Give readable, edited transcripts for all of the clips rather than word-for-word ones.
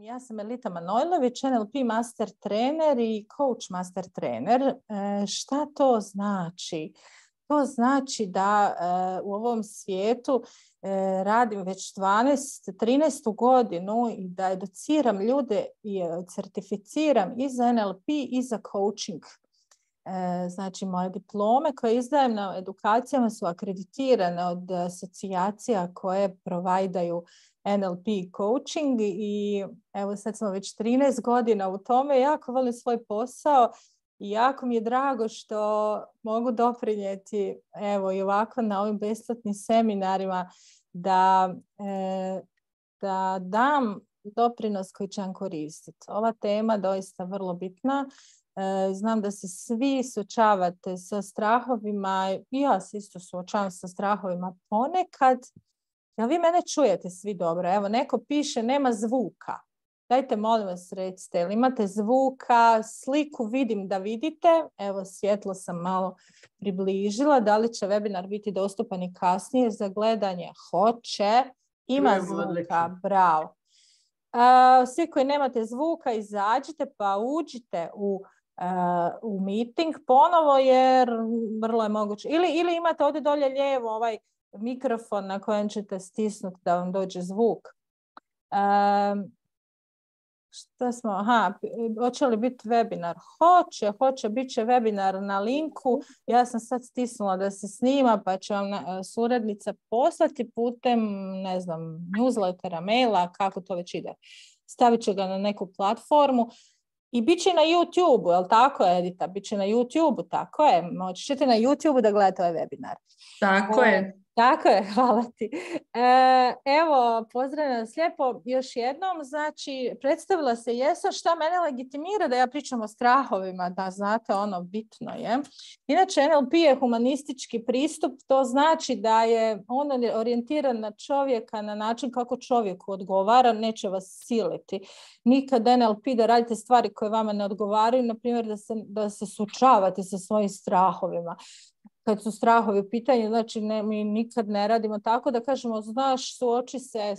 Ja sam Melita Manojlović, NLP master trener i coach master trener. Šta to znači? To znači da u ovom svijetu radim već 13. godinu i da educiram ljude i certificiram i za NLP i za coaching. Znači, moje diplome koje izdajem na edukacijama su akreditirane od asocijacija koje provajdaju NLP coaching i evo sad smo već 13 godina u tome. Jako volim svoj posao i jako mi je drago što mogu doprinijeti evo i ovako na ovim besplatnim seminarima da dam doprinos koji će vam koristiti. Ova tema doista vrlo bitna. Znam da se svi suočavate sa strahovima i ja se isto suočavam sa strahovima ponekad. Jel vi mene čujete svi dobro? Evo, neko piše nema zvuka. Dajte, molim vas, recite, jel imate zvuka, sliku vidim da vidite. Evo, svjetlo sam malo približila. Da li će webinar biti dostupan i kasnije za gledanje? Hoće. Ima zvuka. Bravo. Svi koji nemate zvuka, izađite pa uđite u meeting ponovo jer vrlo je moguće. Ili imate ovdje dolje lijevo ovaj mikrofon na kojem ćete stisnuti da vam dođe zvuk. Što smo? Hoće li biti webinar? Hoće, bit će webinar na linku. Ja sam sad stisnula da se snima pa će vam suradnica poslati putem, ne znam, newslettera, maila, kako to već ide. Stavit će ga na neku platformu. I bit će na YouTube-u, jel tako, Edita? Bit će na YouTube-u, tako je. Moći ćete na YouTube-u da gledate ovaj webinar. Tako je. Tako je, hvala ti. Evo, pozdravljam vas lijepo još jednom. Znači, predstavila se jesam šta mene legitimira da ja pričam o strahovima, da znate, ono bitno je. Inače, NLP je humanistički pristup, to znači da je on orijentiran na čovjeka na način kako čovjeku odgovara, neće vas siliti. Nikad NLP da radite stvari koje vama ne odgovaraju, na primjer da se suočavate sa svojim strahovima. Kad su strahovi u pitanju, znači mi nikad ne radimo tako da kažemo, znaš, suoči se,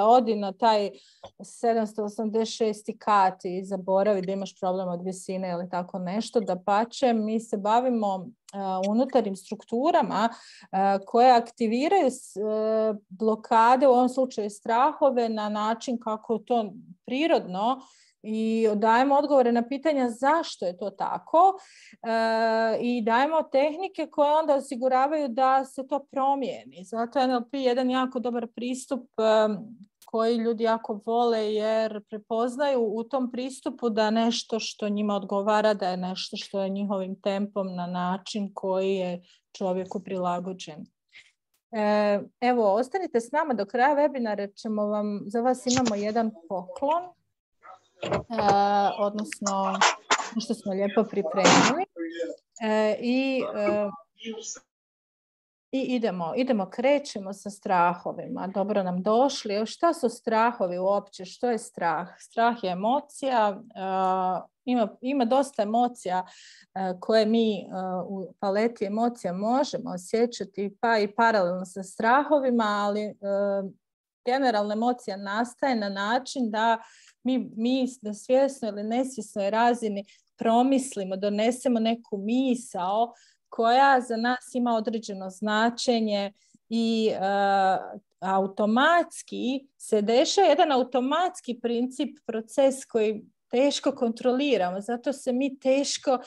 odi na taj 786. kat i zaboravi da imaš problem od visine ili tako nešto. Dapače, mi se bavimo unutarnjim strukturama koje aktiviraju blokade, u ovom slučaju strahove, na način kako je to prirodno i dajemo odgovore na pitanja zašto je to tako i dajemo tehnike koje onda osiguravaju da se to promijeni. Zato je NLP jedan jako dobar pristup koji ljudi jako vole jer prepoznaju u tom pristupu da nešto što njima odgovara, da je nešto što je njihovim tempom na način koji je čovjeku prilagođen. Evo, ostanite s nama do kraja webinara, za vas imamo jedan poklon. Odnosno što smo lijepo pripremili i idemo, krećemo sa strahovima. Dobro nam došli. Šta su strahovi uopće? Što je strah? Strah je emocija. Ima dosta emocija koje mi u paleti emocija možemo osjećati pa i paralelno sa strahovima, ali generalna emocija nastaje na način da mi na svjesnoj ili nesvjesnoj razini promislimo, donesemo neku misao koja za nas ima određeno značenje i automatski se dešava jedan automatski princip, proces koji teško kontroliramo, zato se mi teško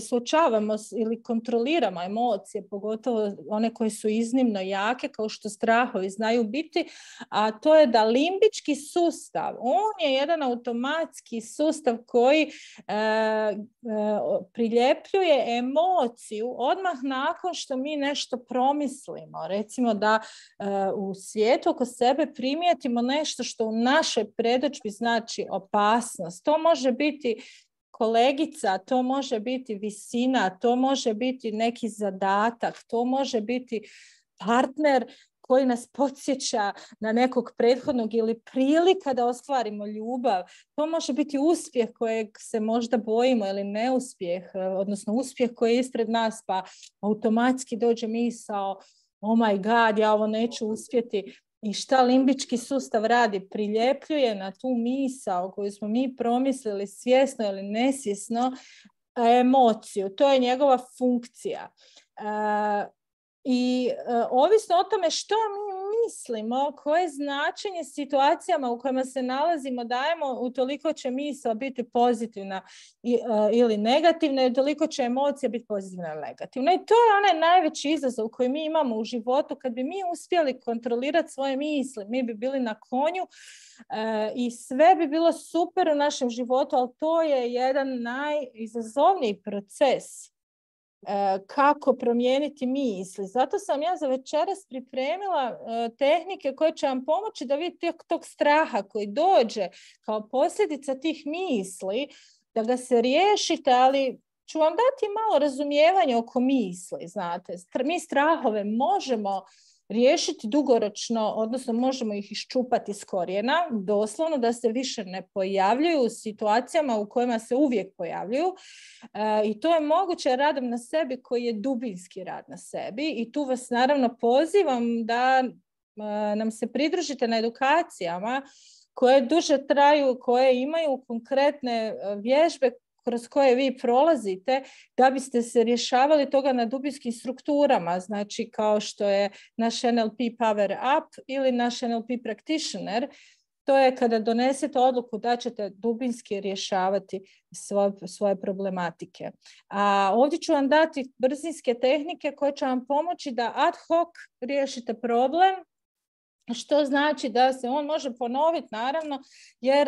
suočavamo ili kontroliramo emocije, pogotovo one koje su iznimno jake, kao što strahovi znaju biti, a to je da limbički sustav, on je jedan automatski sustav koji priljepljuje emociju odmah nakon što mi nešto promislimo. Recimo da u svijetu oko sebe primijetimo nešto što u našoj predodžbi znači opasnost. To može biti kolegica, to može biti visina, to može biti neki zadatak, to može biti partner koji nas podsjeća na nekog prethodnog ili prilika da ostvarimo ljubav. To može biti uspjeh kojeg se možda bojimo ili neuspjeh, odnosno uspjeh koji je ispred nas pa automatski dođe misao oh my god, ja ovo neću uspjeti. I šta limbički sustav radi? Priljepljuje na tu misao koju smo mi promislili svjesno ili nesvjesno emociju. To je njegova funkcija. Ovisno o tome što mi mislimo, koje značenje situacijama u kojima se nalazimo dajemo, utoliko će misao biti pozitivna ili negativna, i utoliko će emocija biti pozitivna ili negativna. I to je onaj najveći izazov koji mi imamo u životu. Kad bi mi uspjeli kontrolirati svoje misli, mi bi bili na konju i sve bi bilo super u našem životu, ali to je jedan najizazovniji proces. Kako promijeniti misli. Zato sam ja za večeras pripremila tehnike koje će vam pomoći da vidite tog straha koji dođe kao posljedica tih misli, da ga se riješite, ali ću vam dati malo razumijevanja oko misli. Znate, mi strahove možemo riješiti dugoročno, odnosno možemo ih iščupati iz korijena, doslovno da se više ne pojavljuju u situacijama u kojima se uvijek pojavljuju. I to je moguće radom na sebi koji je dubinski rad na sebi. I tu vas naravno pozivam da nam se pridružite na edukacijama koje duže traju, koje imaju konkretne vježbe kroz koje vi prolazite da biste se rješavali toga na dubinskim strukturama, znači kao što je naš NLP Power Up ili naš NLP Practitioner. To je kada donesete odluku da ćete dubinski rješavati svoje problematike. A ovdje ću vam dati brzinske tehnike koje će vam pomoći da ad hoc riješite problem, što znači da se on može ponoviti, naravno, jer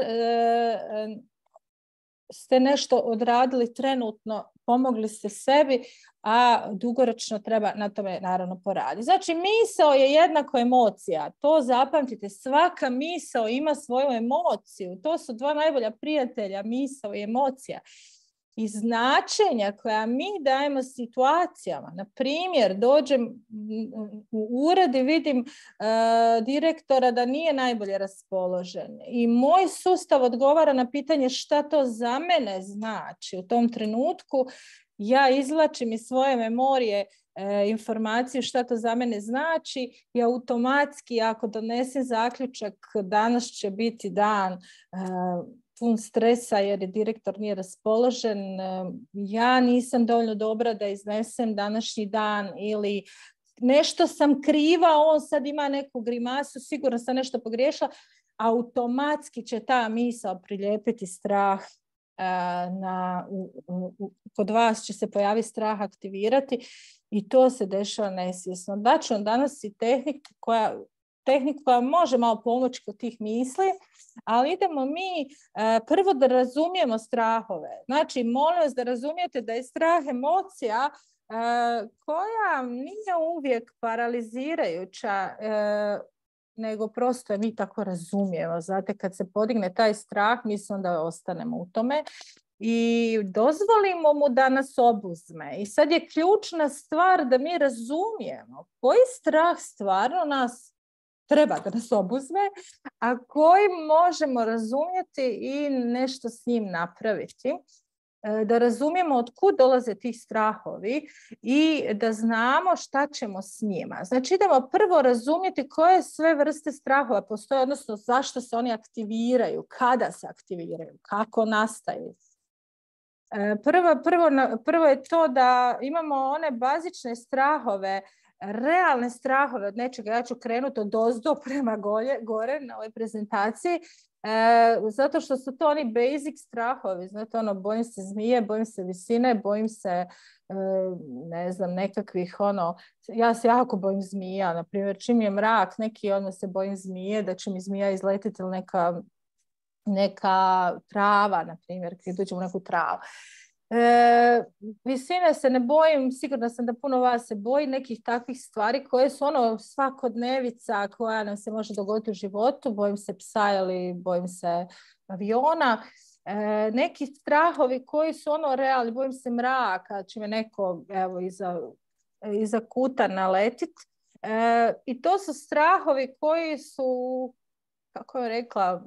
ste nešto odradili trenutno, pomogli ste sebi, a dugoročno treba na tome naravno poraditi. Znači, misao je jednako emocija. To zapamtite. Svaka misao ima svoju emociju. To su dva najbolja prijatelja, misao i emocija. I značenja koja mi dajemo situacijama. Na primjer, dođem u ured i vidim direktora da nije najbolje raspoložen. I moj sustav odgovara na pitanje šta to za mene znači. U tom trenutku ja izvlačim iz svoje memorije informaciju šta to za mene znači i automatski ako donesem zaključak danas će biti dan pun stresa jer je direktor nije raspoložen, ja nisam dovoljno dobra da iznesem današnji dan ili nešto sam kriva, on sad ima neku grimasu, sigurno sam nešto pogriješila, automatski će ta misao prilijepiti strah. Kod vas će se pojaviti strah, aktivirati i to se dešava nesvjesno. Daću vam danas i tehniku koja može malo pomoći kod tih misli, ali idemo mi prvo da razumijemo strahove. Znači, molim vas da razumijete da je strah emocija koja nije uvijek paralizirajuća, nego prosto je mi tako razumijemo. Znate, kad se podigne taj strah, mi se onda ostanemo u tome i dozvolimo mu da nas obuzme. I sad je ključna stvar da mi razumijemo koji strah stvarno nas treba da nas obuzme, a koji možemo razumjeti i nešto s njim napraviti. Da razumijemo od kud dolaze ti strahovi i da znamo šta ćemo s njima. Znači idemo prvo razumjeti koje sve vrste strahova postoje, odnosno zašto se oni aktiviraju, kada se aktiviraju, kako nastaju. Prvo je to da imamo one bazične strahove, realne strahove od nečega. Ja ću krenuti od ozdo prema gore na ovoj prezentaciji. Zato što su to oni basic strahovi, znate, bojim se zmije, bojim se visine, bojim se nekakvih ja se jako bojim zmija, na primjer čim je mrak neki, odmah se bojim zmije, da će mi zmija izletiti ili neka trava, na primjer, kad dođem u neku travu. Visine se ne bojim, sigurno sam da puno vas se boji nekih takvih stvari koje su svakodnevica koja nam se može dogoditi u životu. Bojim se psa ili bojim se aviona. Neki strahovi koji su realni, bojim se mraka, će me neko iza kuta naletit. I to su strahovi koji su, kako je rekla,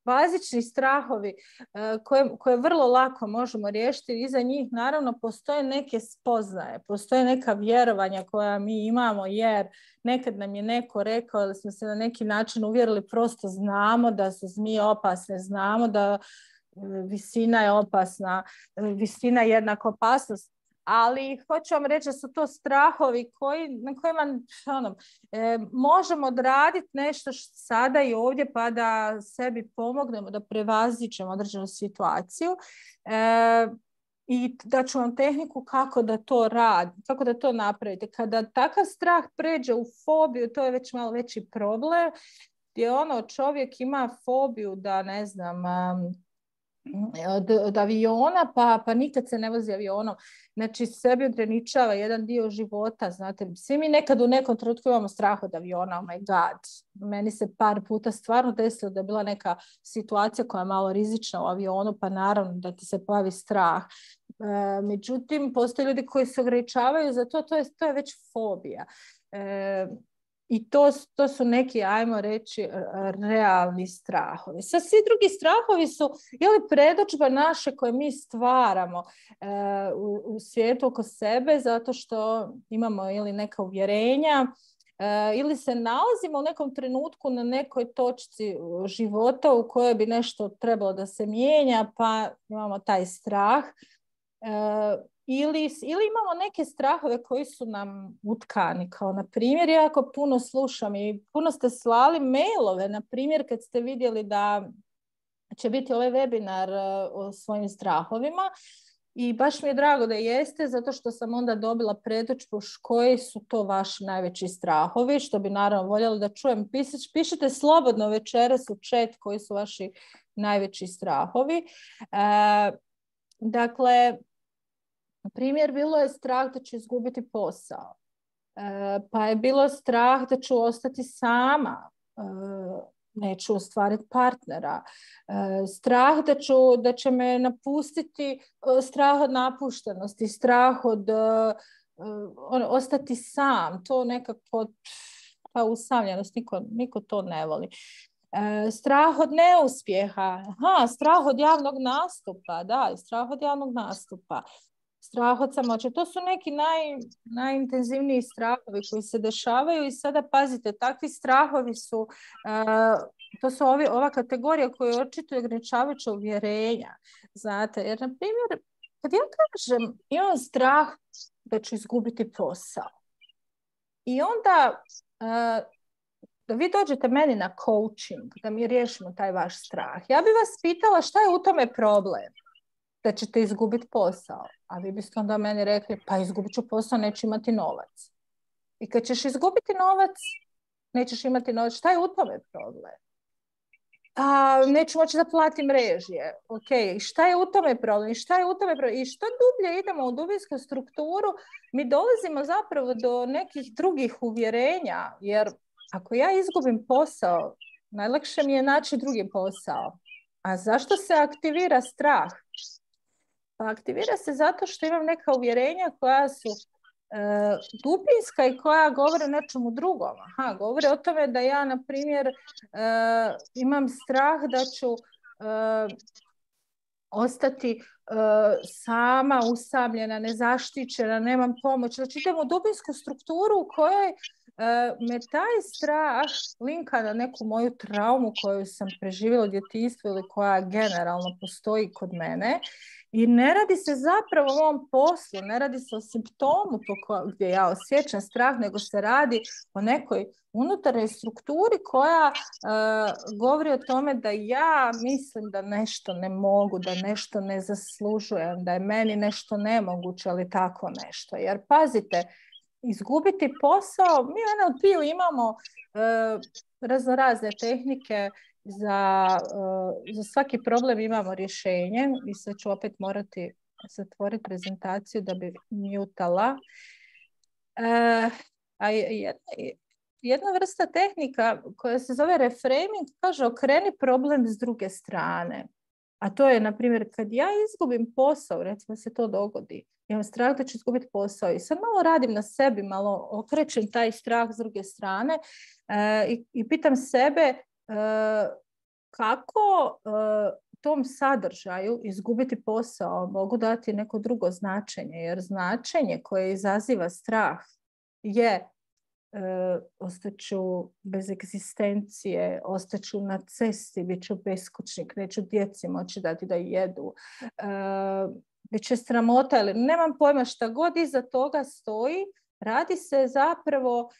bazični strahovi koje vrlo lako možemo riješiti. Iza njih naravno postoje neke spoznaje, postoje neka vjerovanja koja mi imamo, jer nekad nam je neko rekao ili smo se na neki način uvjerili, prosto znamo da su zmije opasne, znamo da visina je opasna, visina je jednako opasnost. Ali hoću vam reći da su to strahovi na kojima možemo odraditi nešto sada i ovdje pa da sebi pomognemo da prevaziđemo određenu situaciju. I da ću vam tehniku kako da to radi, kako da to napravite. Kada takav strah pređe u fobiju, to je već malo veći problem, gdje čovjek ima fobiju da, ne znam, od aviona, pa nikad se ne vozi avionom. Znači, sebi ograničava jedan dio života, znate. Svi mi nekad u nekom trenutku imamo strah od aviona, oh my god. Meni se par puta stvarno desilo da je bila neka situacija koja je malo rizična u avionu, pa naravno da ti se pojavi strah. Međutim, postoje ljudi koji se ograničavaju za to, to je već fobija. I to su neki, ajmo reći, realni strahovi. Sad svi drugi strahovi su predodžba naše koje mi stvaramo u svijetu oko sebe zato što imamo ili neka uvjerenja ili se nalazimo u nekom trenutku na nekoj točci života u kojoj bi nešto trebalo da se mijenja, pa imamo taj strah. Ili imamo neke strahove koji su nam utkani, kao na primjer, ja jako puno slušam i puno ste slali mailove, na primjer kad ste vidjeli da će biti ovaj webinar o svojim strahovima i baš mi je drago da jeste, zato što sam onda dobila predočbu koji su to vaši najveći strahovi, što bi naravno voljela da čujem. Pišite slobodno večeras u chat koji su vaši najveći strahovi. Dakle, na primjer, bilo je strah da ću izgubiti posao, pa je bilo strah da ću ostati sama, neću ostvariti partnera, strah da će me napustiti, strah od napuštenosti, strah od ostati sam, to nekako ta usamljenost, niko to ne voli. Strah od neuspjeha, strah od javnog nastupa, strah od javnog nastupa. Strah od samoće. To su neki najintenzivniji strahovi koji se dešavaju i sada pazite, takvi strahovi su, to su ova kategorija koja očituje ograničavajuća uvjerenja. Znate, jer na primjer, kad ja kažem imam strah da ću izgubiti posao i onda da vi dođete meni na coaching, da mi riješimo taj vaš strah, ja bi vas pitala šta je u tome problem. Da ćete izgubiti posao. A vi biste onda meni rekli, pa izgubit ću posao, neću imati novac. I kad ćeš izgubiti novac, nećeš imati novac. Šta je u tome problem? Neću moći da platim režije. Ok, i šta je u tome problem? I što dublje idemo u dubinsku strukturu, mi dolazimo zapravo do nekih drugih uvjerenja. Jer ako ja izgubim posao, najlakše mi je naći drugi posao. A zašto se aktivira strah? Pa aktivira se zato što imam neka uvjerenja koja su dubinska i koja govore o nečemu drugom. Govore o tome da ja, na primjer, imam strah da ću ostati sama, usamljena, nezaštićena, nemam pomoć. Znači idemo u dubinsku strukturu u kojoj me taj strah linka na neku moju traumu koju sam preživjela u djetinjstvu ili koja generalno postoji kod mene. I ne radi se zapravo o ovom poslu, ne radi se o simptomu gdje ja osjećam strah, nego se radi o nekoj unutarnjoj strukturi koja govori o tome da ja mislim da nešto ne mogu, da nešto ne zaslužujem, da je meni nešto nemoguće, ali tako nešto. Jer pazite, izgubiti posao, mi u NLP-u imamo raznorazne tehnike, za svaki problem imamo rješenje i sad ću opet morati zatvoriti prezentaciju da bi mutala. A jedna vrsta tehnika koja se zove reframing kaže okreni problem s druge strane. A to je, na primjer, kad ja izgubim posao, recimo se to dogodi, imam strah da ću izgubiti posao i sad malo radim na sebi, malo okrećem taj strah s druge strane i pitam sebe kako tom sadržaju izgubiti posao, mogu dati neko drugo značenje, jer značenje koje izaziva strah je ostaću bez egzistencije, ostaću na cesti, bit ću beskućnik, neću djeci moći dati da jedu, bit će sramota ili nemam pojma, šta god iza toga stoji. Radi se zapravo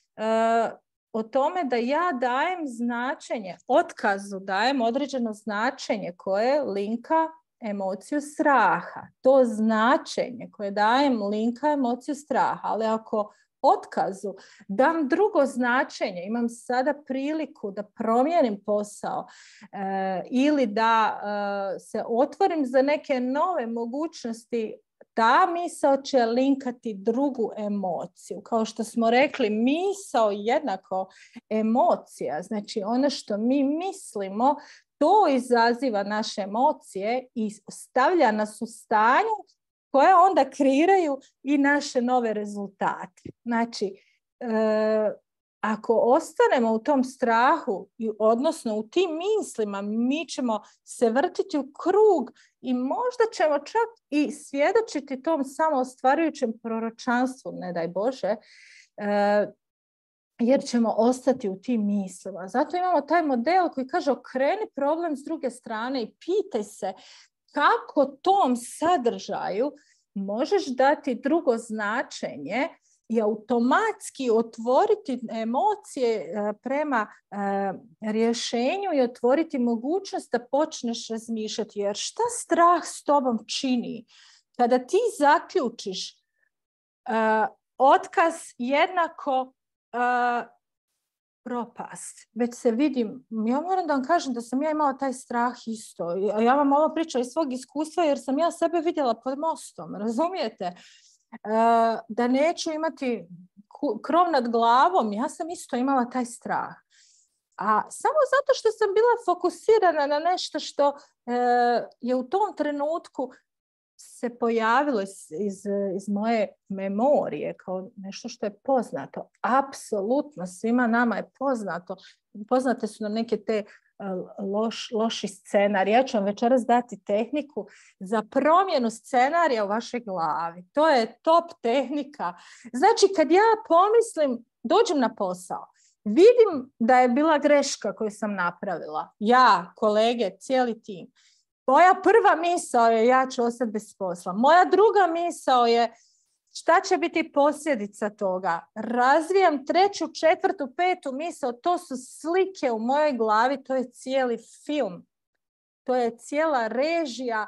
o tome da ja dajem značenje, otkazu dajem određeno značenje koje linka emociju straha. To značenje koje dajem linka emociju straha, ali ako otkazu dam drugo značenje, imam sada priliku da promijenim posao ili da se otvorim za neke nove mogućnosti, ta misao će linkati drugu emociju. Kao što smo rekli, misao jednako emocija. Znači ono što mi mislimo, to izaziva naše emocije i stavlja nas u stanje koje onda kreiraju i naše nove rezultate. Znači, ako ostanemo u tom strahu, odnosno u tim mislima, mi ćemo se vrtiti u krug i možda ćemo čak i svjedočiti tom samoostvarujućem proročanstvu, ne daj Bože, jer ćemo ostati u tim mislima. Zato imamo taj model koji kaže okreni problem s druge strane i pitaj se kako tom sadržaju možeš dati drugo značenje i automatski otvoriti emocije prema rješenju i otvoriti mogućnost da počneš razmišljati. Jer šta strah s tobom čini? Kada ti zaključiš otkaz jednako propast. Već se vidim, ja moram da vam kažem da sam ja imala taj strah isto. Ja vam ovo pričam iz svog iskustva jer sam ja sebe vidjela pod mostom, razumijete? Da neću imati krov nad glavom, ja sam isto imala taj strah. A samo zato što sam bila fokusirana na nešto što je u tom trenutku se pojavilo iz moje memorije kao nešto što je poznato. Apsolutno svima nama je poznato. Poznate su nam neke te loši scenariji. Ja ću vam večeras dati tehniku za promjenu scenarija u vašoj glavi. To je top tehnika. Znači, kad ja pomislim, dođem na posao, vidim da je bila greška koju sam napravila. Ja, kolege, cijeli tim. Moja prva misao je ja ću ostati bez posla. Moja druga misao je šta će biti posljedica toga. Razvijam treću, četvrtu, petu misao. To su slike u mojoj glavi. To je cijeli film. To je cijela režija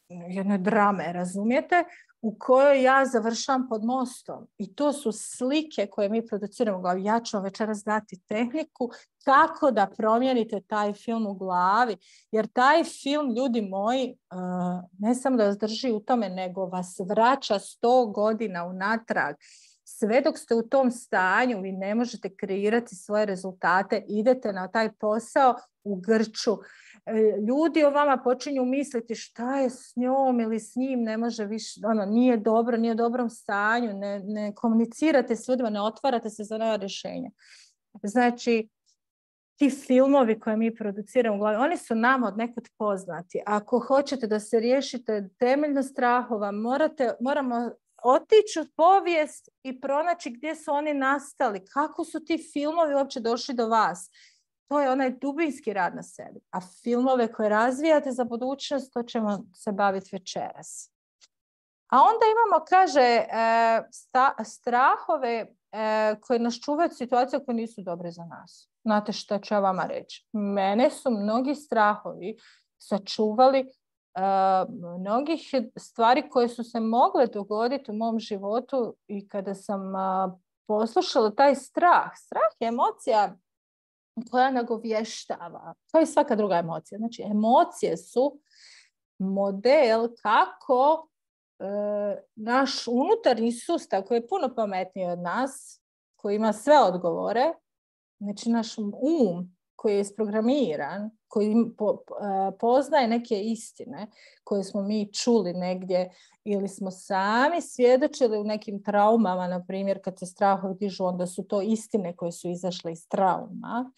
jedne drame, razumijete? U kojoj ja završam pod mostom. I to su slike koje mi produciramo u glavi. Ja ću vam večeras dati tehniku kako da promijenite taj film u glavi. Jer taj film, ljudi moji, ne samo da vas drži u tome, nego vas vraća 100 godina unatrag. Sve dok ste u tom stanju, vi ne možete kreirati svoje rezultate, idete na taj posao u grču. Ljudi o vama počinju misliti šta je s njom ili s njim, ne može više, nije dobro, nije u dobrom stanju, ne komunicirate s ljudima, ne otvarate se za nova rješenja. Znači, ti filmovi koje mi produciramo u glavi, oni su nama od nekud poznati. Ako hoćete da se riješite temeljno strahova, moramo otići u povijest i pronaći gdje su oni nastali, kako su ti filmovi uopće došli do vas. To je onaj dubinski rad na sebi. A filmove koje razvijate za budućnost, to ćemo se baviti večeras. A onda imamo, kaže, strahove koje nas čuvaju situacije koje nisu dobre za nas. Znate što ću ja vama reći? Mene su mnogi strahovi sačuvali mnogih stvari koje su se mogle dogoditi u mom životu i kada sam poslušala taj strah. Strah je emocija koja nagovještava. To je svaka druga emocija. Znači, emocije su model kako naš unutarnji sustav, koji je puno pametniji od nas, koji ima sve odgovore, znači naš koji je isprogramiran, koji poznaje neke istine koje smo mi čuli negdje ili smo sami svjedočili u nekim traumama, na primjer kad se strahovi dižu, onda su to istine koje su izašle iz trauma.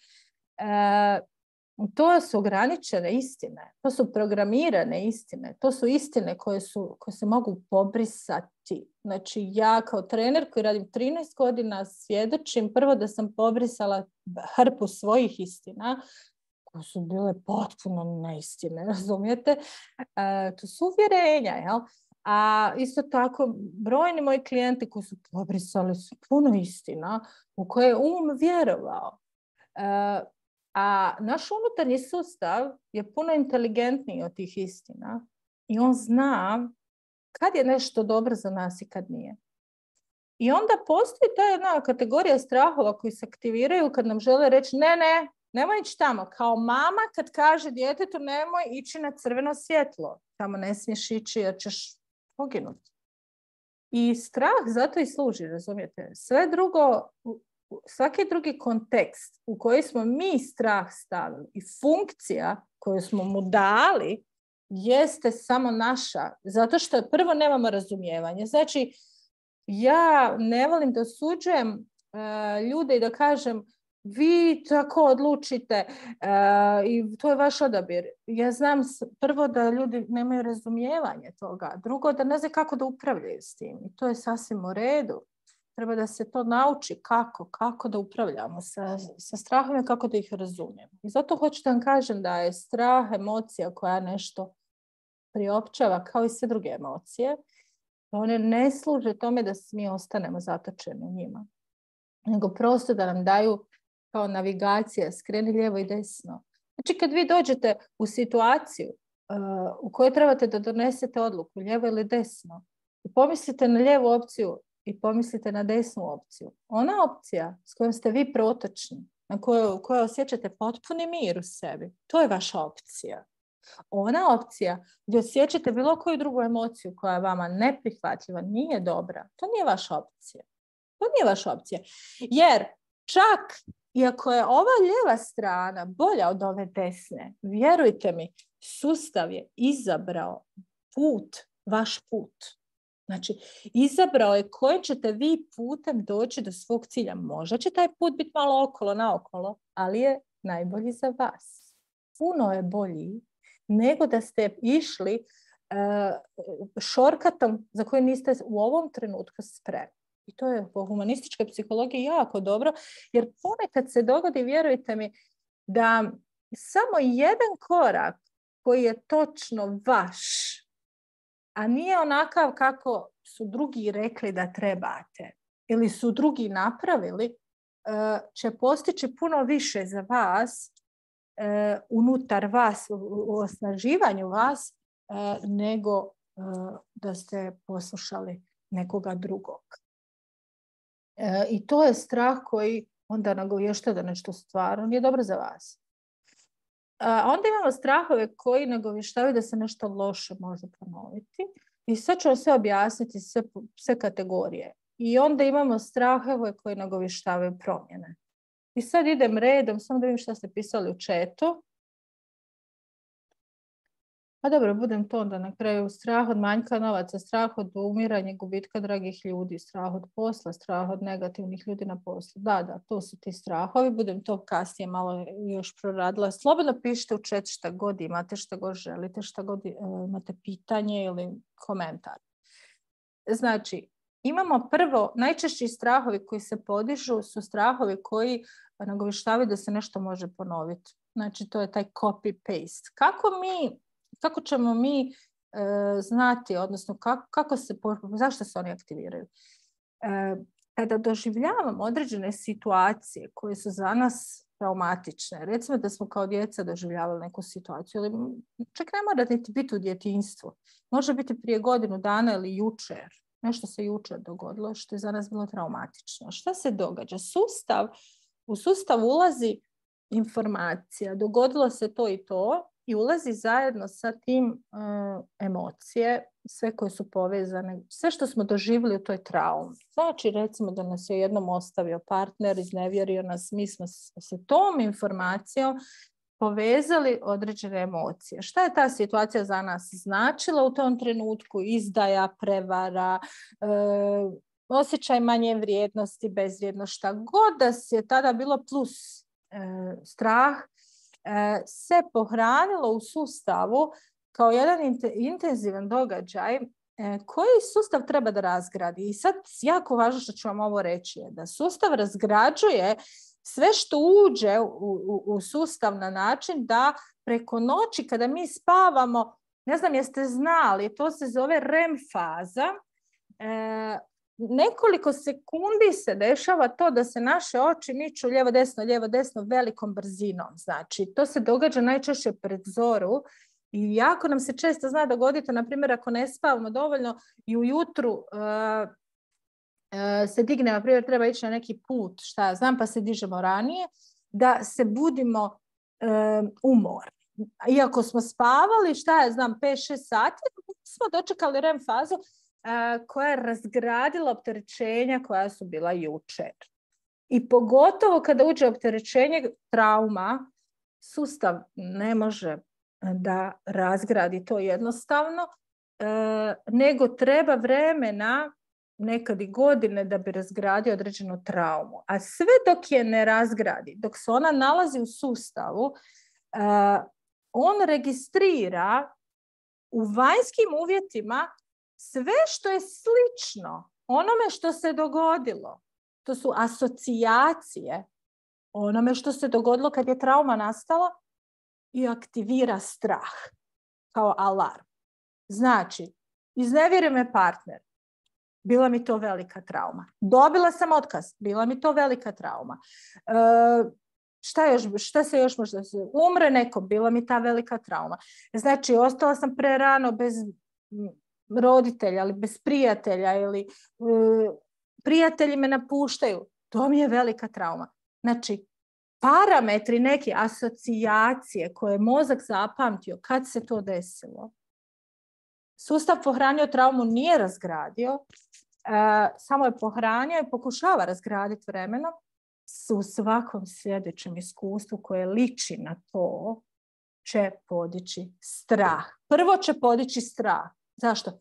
To su ograničene istine, to su programirane istine, to su istine koje se mogu pobrisati. Znači ja kao trener koji radim 13 godina svjedočim prvo da sam pobrisala hrpu svojih istina koje su bile potpuno neistine, razumijete? To su uvjerenja, jel? A isto tako brojni moji klijenti koji su pobrisali su puno istina u koje je vjerovao. A naš unutarnji sustav je puno inteligentniji od tih istina i on zna kad je nešto dobro za nas i kad nije. I onda postoji ta jedna kategorija strahova koji se aktiviraju kad nam žele reći nemoj ići tamo. Kao mama kad kaže djetetu nemoj ići na crveno svjetlo. Tamo ne smiješ ići jer ćeš poginuti. I strah zato i služi, razumijete? Sve drugo, svaki drugi kontekst u koji smo mi strah stavili i funkcija koju smo mu dali jeste samo naša. Zato što prvo nemamo razumijevanje. Znači, ja ne volim da osuđujem ljude i da kažem vi tako odlučite i to je vaš odabir. Ja znam prvo da ljudi nemaju razumijevanje toga. Drugo, da ne znaju kako da upravljaju s tim. I to je sasvim u redu. Treba da se to nauči kako da upravljamo sa strahom i kako da ih razumijemo. I zato hoću da vam kažem da je strah emocija koja nešto priopćava kao i sve druge emocije. One ne služe tome da mi ostanemo zatočeni u njima. Nego prosto da nam daju kao navigacija, skreni lijevo i desno. Znači kad vi dođete u situaciju u kojoj trebate da donesete odluku, lijevo ili desno, i pomislite na lijevu opciju i pomislite na desnu opciju. Ona opcija s kojom ste vi protočni, na kojoj osjećate potpuni mir u sebi, to je vaša opcija. Ona opcija gdje osjećate bilo koju drugu emociju koja je vama neprihvatljiva, nije dobra, to nije vaša opcija. To nije vaša opcija. Jer čak iako je ova lijeva strana bolja od ove desne, vjerujte mi, sustav je izabrao put, vaš put. Znači, izabrao je kojim ćete vi putem doći do svog cilja. Možda će taj put biti malo okolo, naokolo, ali je najbolji za vas. Puno je bolji nego da ste išli šorkatom za koji niste u ovom trenutku spremni. I to je po humanističkoj psihologiji jako dobro, jer ponekad se dogodi, vjerujte mi, da samo jedan korak koji je točno vaš, a nije onakav kako su drugi rekli da trebate ili su drugi napravili, će postići puno više za vas, unutar vas, u osnaživanju vas, nego da ste poslušali nekoga drugog. I to je strah koji onda nagovještava da nešto stvarno nije dobro za vas. Onda imamo strahove koji nagovještavaju da se nešto loše može ponoviti. I sad ću vam sve objasniti, sve kategorije. I onda imamo strahove koji nagovještavaju promjene. I sad idem redom, samo da vidim što ste pisali u chatu. A dobro, budem to onda na kraju. Strah od manjka novaca, strah od umiranja, gubitka dragih ljudi, strah od posla, strah od negativnih ljudi na poslu. Da, to su ti strahovi. Budem to kasnije malo još proradila. Slobodno pišite u chat šta god imate, šta god želite, šta god imate pitanje ili komentar. Znači, imamo prvo, najčešći strahovi koji se podižu su strahovi koji nagovještavaju da se nešto može ponoviti. Znači, to je taj copy-paste. Kako ćemo mi znati, odnosno zašto se oni aktiviraju? Kada doživljavamo određene situacije koje su za nas traumatične, recimo da smo kao djeca doživljavali neku situaciju, ili čak ne mora niti biti u djetinjstvu, može biti prije godinu dana ili jučer, nešto se jučer dogodilo što je za nas bilo traumatično. Šta se događa? U sustav ulazi informacija, dogodilo se to i to, i ulazi zajedno sa tim emocije, sve koje su povezane, sve što smo doživjeli u toj traumi. Znači, recimo da nas je jednom ostavio partner, iznevjerio nas, mi smo se tom informacijom povezali određene emocije. Šta je ta situacija za nas značila u tom trenutku? Izdaja, prevara, osjećaj manje vrijednosti, bezvrijednost, šta god da je tada bilo plus strah, se pohranilo u sustavu kao jedan intenzivan događaj koji sustav treba da razgradi. I sad jako važno što ću vam ovo reći je da sustav razgrađuje sve što uđe u sustav na način da preko noći kada mi spavamo, ne znam jeste znali, to se zove REM faza, nekoliko sekundi se dešava to da se naše oči miču lijevo desno velikom brzinom. Znači, to se događa najčešće pred zoru i jako nam se često zna dogoditi, na primjer, ako ne spavamo dovoljno i ujutru se digne, na primjer, treba ići na neki put, šta ja znam, pa se dižemo ranije, da se budimo umorni. Iako smo spavali, šta ja znam, 5-6 sati, smo dočekali REM fazu koja je razgradila opterećenja koja su bila jučer. I pogotovo kada uđe opterećenje trauma, sustav ne može da razgradi to jednostavno, nego treba vremena, nekad i godine, da bi razgradio određenu traumu. A sve dok je ne razgradi, dok se ona nalazi u sustavu, on registrira u vanjskim uvjetima sve što je slično onome što se dogodilo. To su asocijacije onome što se dogodilo kad je trauma nastala i aktivira strah kao alarm. Znači, iznevjeri me partner, bila mi to velika trauma. Dobila sam otkaz, bila mi to velika trauma. Šta se još možda umre neko, bila mi ta velika trauma. Znači, ostala sam prerano bez roditelja ili bez prijatelja ili prijatelji me napuštaju. To mi je velika trauma. Znači, parametri, neke asocijacije koje je mozak zapamtio kad se to desilo. Sustav pohranio traumu nije razgradio, samo je pohranio i pokušava razgraditi vremenom. U svakom sljedećem iskustvu koje liči na to će podići strah. Prvo će podići strah. Zašto?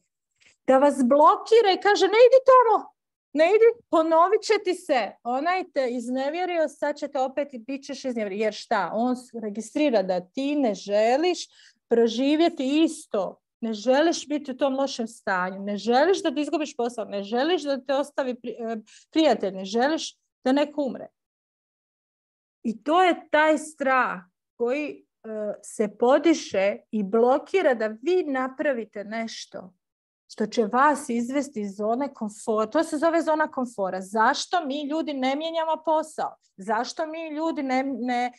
Da vas blokira i kaže ne idi tamo, ne idi, ponovit će ti se. Onaj te iznevjerio, sad će te opet i bit ćeš iznevjerio. Jer šta? On registrira da ti ne želiš proživjeti isto. Ne želiš biti u tom lošem stanju. Ne želiš da ti izgubiš posao. Ne želiš da te ostavi prijatelj. Ne želiš da neko umre. I to je taj strah koji se podiše i blokira da vi napravite nešto što će vas izvesti iz zone komfora. To se zove zona komfora. Zašto mi ljudi ne mijenjamo posao? Zašto mi ljudi ne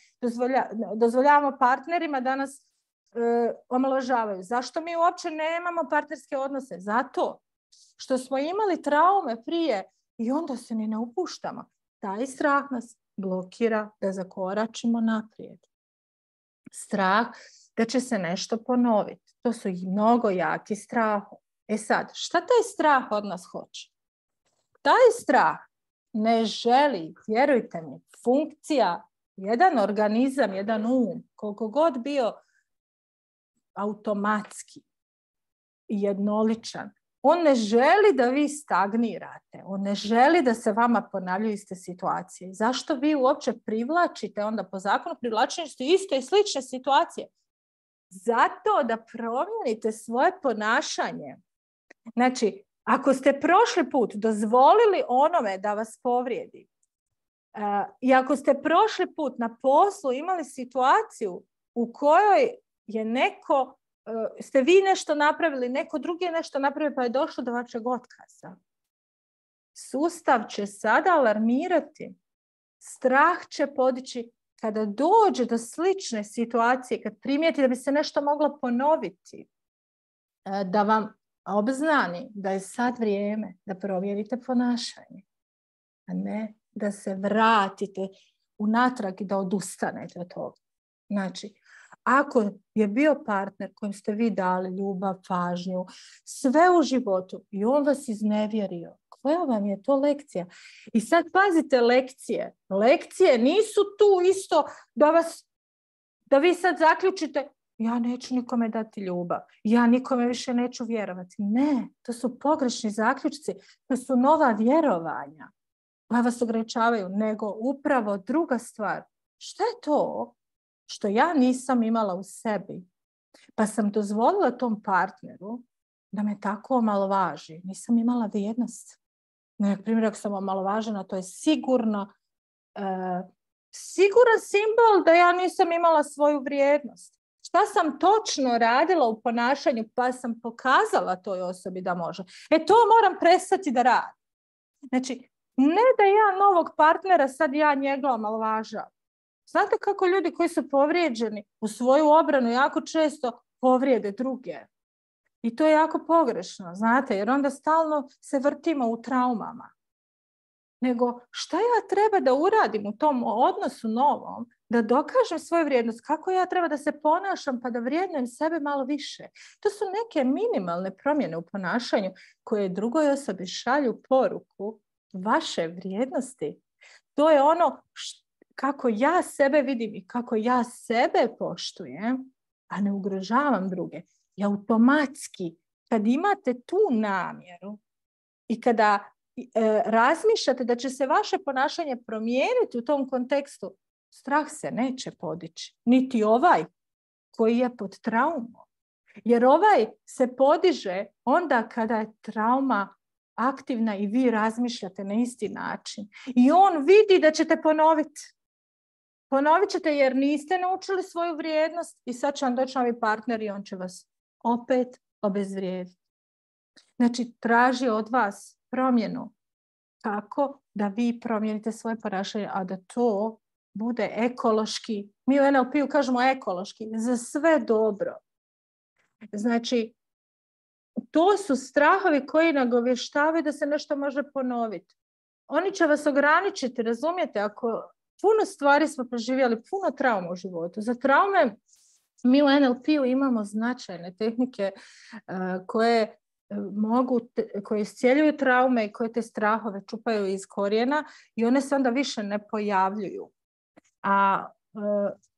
dozvoljavamo partnerima da nas omalovažavaju? Zašto mi uopće nemamo partnerske odnose? Zato što smo imali traume prije i onda se ni ne upuštamo. Taj strah nas blokira da zakoračimo naprijed. Strah da će se nešto ponoviti. To su i mnogo jaki strahovi. E sad, šta taj strah od nas hoće? Taj strah ne želi, vjerujte mi, funkcija, jedan organizam, jedan koliko god bio automatski i jednoličan, on ne želi da vi stagnirate. On ne želi da se vama ponavljaju iste situacije. Zašto vi uopće privlačite onda po zakonu privlačenja iste i slične situacije? Zato da promijenite svoje ponašanje. Znači, ako ste prošli put dozvolili onome da vas povrijedi i ako ste prošli put na poslu imali situaciju u kojoj je neko, ste vi nešto napravili, neko drugi je nešto napravio pa je došlo do vašeg otkaza. Sustav će sada alarmirati. Strah će podići kada dođe do slične situacije, kad primijeti da bi se nešto moglo ponoviti, da vam obznani da je sad vrijeme da provjerite ponašanje, a ne da se vratite unatrag i da odustanete od toga. Znači, ako je bio partner kojem ste vi dali ljubav, pažnju, sve u životu i on vas iznevjerio, koja vam je to lekcija? I sad pazite lekcije. Lekcije nisu tu isto da vi sad zaključite ja neću nikome dati ljubav, ja nikome više neću vjerovati. Ne, to su pogrešni zaključci, to su nova vjerovanja koja vas ograničavaju, nego upravo druga stvar. Šta je to što ja nisam imala u sebi. Pa sam dozvolila tom partneru da me tako omalovaži. Nisam imala vrijednost. Na primjer, ako sam omalovažena, to je sigurno siguran simbol da ja nisam imala svoju vrijednost. Šta sam točno radila u ponašanju pa sam pokazala toj osobi da može. To moram prestati da radim. Znači, ne da ja novog partnera sad ja njega omalovažavam. Znate kako ljudi koji su povrijeđeni u svoju obranu jako često povrijede druge. I to je jako pogrešno, znate, jer onda stalno se vrtimo u traumama. Nego šta ja treba da uradim u tom odnosu novom, da dokažem svoju vrijednost, kako ja treba da se ponašam pa da vrijednujem sebe malo više. To su neke minimalne promjene u ponašanju koje drugoj osobi šalju poruku vaše vrijednosti. To je ono kako ja sebe vidim i kako ja sebe poštujem, a ne ugrožavam druge. I automatski, kad imate tu namjeru i kada razmišljate da će se vaše ponašanje promijeniti u tom kontekstu, strah se neće podići. Niti ovaj koji je pod traumom. Jer ovaj se podiže onda kada je trauma aktivna i vi razmišljate na isti način. I on vidi da ćete ponoviti. Ponovit ćete jer niste naučili svoju vrijednost i sad će vam doći novi partner i on će vas opet obezvrijediti. Znači, traži od vas promjenu kako da vi promijenite svoje ponašanje, a da to bude ekološki. Mi u NLP-u kažemo ekološki, za sve dobro. Znači, to su strahovi koji nagovještavaju da se nešto može ponoviti. Oni će vas ograničiti, razumijete? Ako puno stvari smo proživjeli, puno trauma u životu. Za traume mi u NLP-u imamo značajne tehnike koje iscjeljuju traume i koje te strahove čupaju iz korijena i one se onda više ne pojavljuju. A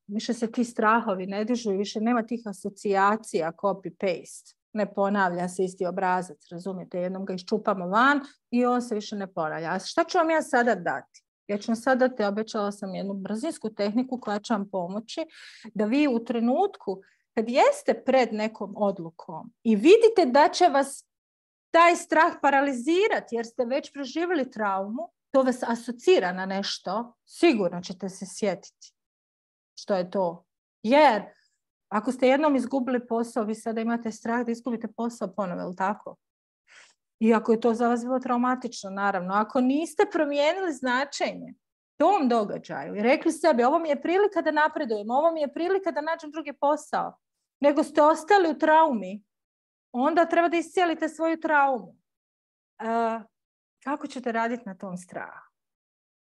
više se ti strahovi ne dižu i više nema tih asocijacija copy-paste. Ne ponavlja se isti obrazac, razumijete? Jednom ga iščupamo van i on se više ne ponavlja. A šta ću vam ja sada dati? Ja ću vam sada dati, obećala sam jednu brzinsku tehniku koja će vam pomoći da vi u trenutku kad jeste pred nekom odlukom i vidite da će vas taj strah paralizirati jer ste već preživjeli traumu, to vas asocira na nešto, sigurno ćete se sjetiti što je to. Jer ako ste jednom izgubili posao, vi sada imate strah da izgubite posao ponovo, je li tako? Iako je to za vas bilo traumatično, naravno. Ako niste promijenili značenje tom događaju i rekli sebi, ovo mi je prilika da napredujem, ovo mi je prilika da nađem drugi posao, nego ste ostali u traumi, onda treba da iscijelite svoju traumu. Kako ćete raditi na tom strahu?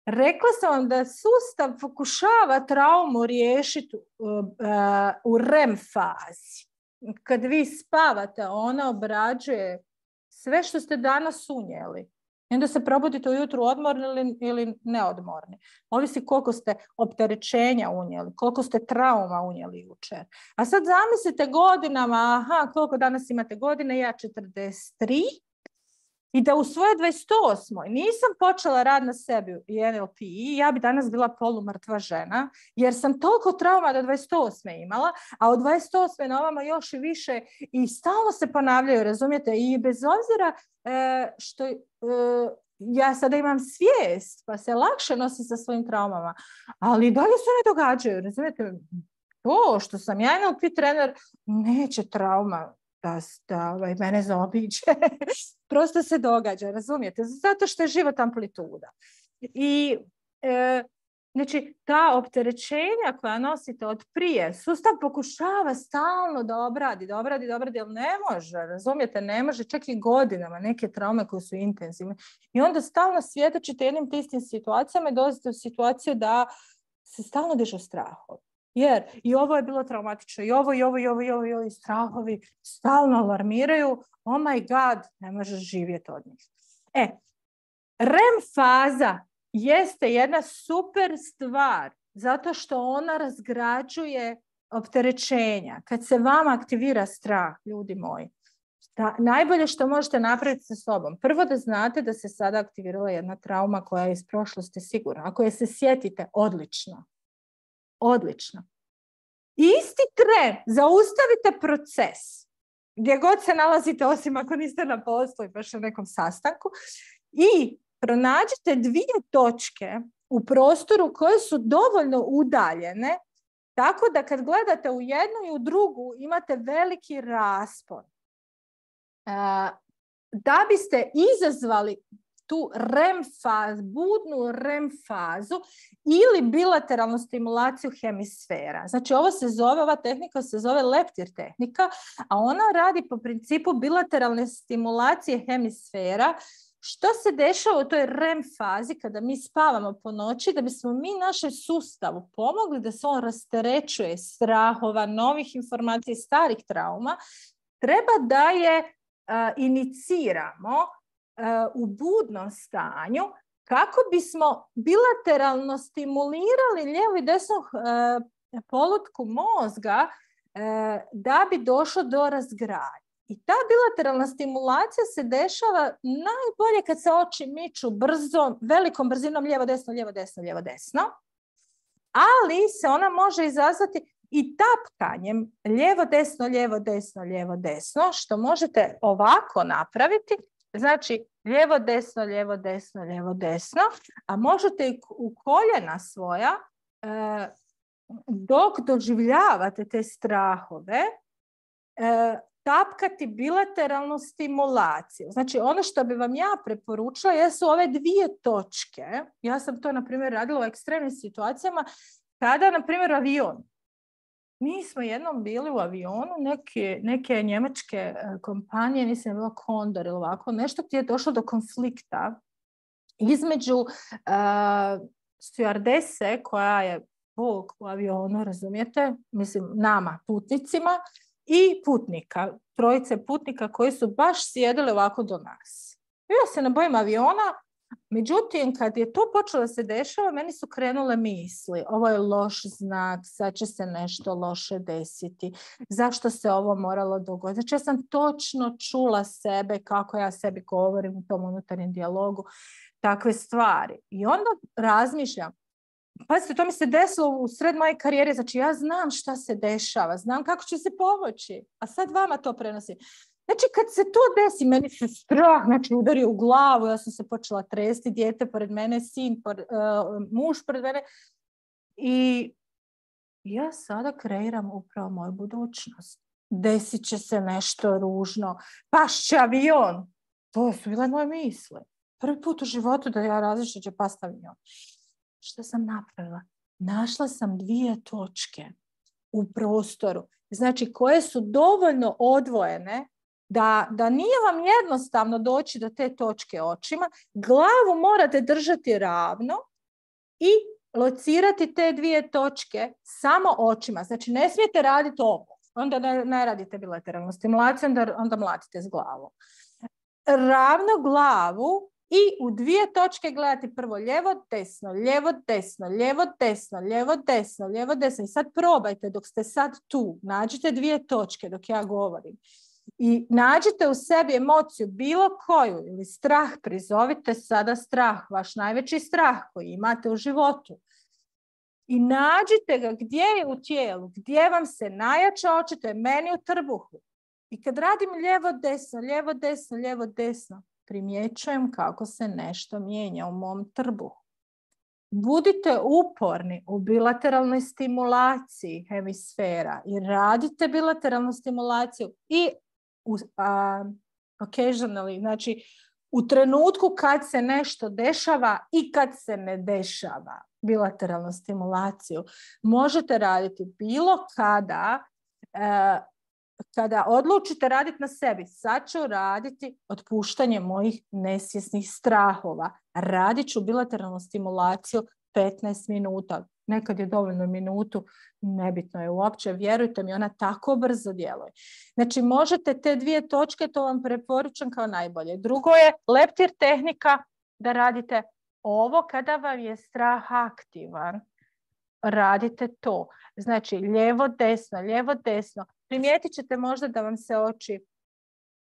Rekla sam vam da sustav pokušava traumu riješiti u REM fazi. Kad vi spavate, ona obrađuje sve što ste danas unijeli. I onda se probudite ujutru odmorni ili neodmorni. Ovisi koliko ste opterećenja unijeli, koliko ste trauma unijeli jučer. A sad zamislite godinama, koliko danas imate godine, ja 43, i da u svojoj 28. nisam počela rad na sebi i NLP, ja bi danas bila polumrtva žena, jer sam toliko trauma do 28. imala, a od 28. na ovamo još i više i stalno se ponavljaju, razumijete? I bez obzira što ja sada imam svijest, pa se lakše nosim sa svojim traumama, ali dalje se ne događaju, razumijete? To što sam ja NLP trener, neće trauma da mene zaobiđe. Prosto se događa, razumijete? Zato što je život amplituda. I znači, ta opterećenja koja nosite od prije, sustav pokušava stalno da obradi, ali ne može, razumijete? Ne može, čak i godinama, neke traume koje su intenzivne. I onda stalno svjedočite jednim te istim situacijama i dolazite u situaciju da se stalno dižu strahovi. Jer i ovo je bilo traumatično, i ovo, i strahovi stalno alarmiraju. Oh my God, ne možeš živjeti od njih. REM faza jeste jedna super stvar, zato što ona razgrađuje opterećenja. Kad se vama aktivira strah, ljudi moji, najbolje što možete napraviti sa sobom. Prvo da znate da se sada aktivirala jedna trauma koja je iz prošlosti sigurna. Ako je se sjetite, odlično. Odlično. Isti tren, zaustavite proces gdje god se nalazite, osim ako niste na poslu i baš na nekom sastanku, i pronađite 2 točke u prostoru koje su dovoljno udaljene, tako da kad gledate u jednu i u drugu imate veliki raspon. Da biste izazvali tu REM fazu, budnu REM fazu ili bilateralnu stimulaciju hemisfera. Znači ova tehnika se zove leptir tehnika, a ona radi po principu bilateralne stimulacije hemisfera. Što se dešava u toj REM fazi kada mi spavamo po noći, da bismo mi našem sustavu pomogli da se on rasterećuje strahova, novih informacija, starih trauma, treba da je iniciramo u budnom stanju kako bismo bilateralno stimulirali lijevu i desnu polutku mozga da bi došlo do razgradnje. I ta bilateralna stimulacija se dešava najbolje kad se oči miču brzo, velikom brzinom lijevo, desno, lijevo, desno, lijevo, desno. Ali se ona može izazvati i tapkanjem lijevo, desno, lijevo, desno, lijevo, desno, što možete ovako napraviti. Znači, lijevo, desno, lijevo, desno, lijevo, desno, a možete i u koljena svoja, dok doživljavate te strahove, tapkati bilateralnu stimulaciju. Znači, ono što bi vam ja preporučila jesu ove 2 točke. Ja sam to, na primjer, radila u ekstremnim situacijama kada, na primjer, avion. Mi smo jednom bili u avionu neke njemačke kompanije, mislim je bilo Condor ili ovako, nešto gdje je došlo do konflikta između stewardese, koja je bog u avionu, razumijete, mislim nama, putnicima, i putnika, 3 putnika koji su baš sjedili ovako do nas. Ja se ne bojim aviona, međutim, kad je to počelo da se dešava, meni su krenule misli. Ovo je loš znak, sad će se nešto loše desiti. Zašto se ovo moralo dogoditi? Znači, ja sam točno čula sebe, kako ja sebi govorim u tom unutarnjem dijalogu, takve stvari. I onda razmišljam, pazite, to mi se desilo u sred moje karijere, znači ja znam šta se dešava, znam kako ću se pomoći, a sad vama to prenosim. Znači, kad se to desi, meni se strah, znači, udario u glavu, ja sam se počela tresti, dijete pored mene, muž pored mene. I ja sada kreiram upravo moju budućnost. Desit će se nešto ružno, pašće avion. To su bile moje misle. Prvi put u životu da ja različit će past avion. Što sam napravila? Našla sam 2 točke u prostoru, znači koje su dovoljno odvojene da nije vam jednostavno doći do te točke očima. Glavu morate držati ravno i locirati te 2 točke samo očima. Znači ne smijete raditi ovo. Onda ne radite bilateralnu stimulaciju, onda mlatite s glavom. Ravno glavu i u 2 točke gledati prvo lijevo, desno, lijevo, desno, lijevo, desno, lijevo, desno, lijevo, desno. I sad probajte dok ste sad tu. Nađite 2 točke dok ja govorim. I nađite u sebi emociju bilo koju ili strah, prizovite sada strah, vaš najveći strah koji imate u životu. I nađite ga gdje je u tijelu, gdje vam se najjače očituje, meni u trbuhu. I kad radim lijevo, desno, lijevo, desno, lijevo, desno, primjećujem kako se nešto mijenja u mom trbuhu. Budite uporni u bilateralnoj stimulaciji hemisfera i radite bilateralnu stimulaciju i occasionally, znači u trenutku kad se nešto dešava i kad se ne dešava bilateralnu stimulaciju. Možete raditi bilo kada odlučite raditi na sebi. Sad ću raditi otpuštanje mojih nesvjesnih strahova. Radit ću bilateralnu stimulaciju 15 minuta. Nekad je dovoljno minutu, nebitno je uopće. Vjerujte mi, ona tako brzo djeluje. Znači, možete te 2 točke, to vam preporučam kao najbolje. Drugo je leptir tehnika, da radite ovo kada vam je strah aktivan. Radite to. Znači, lijevo, desno, lijevo, desno. Primijetit ćete možda da vam se oči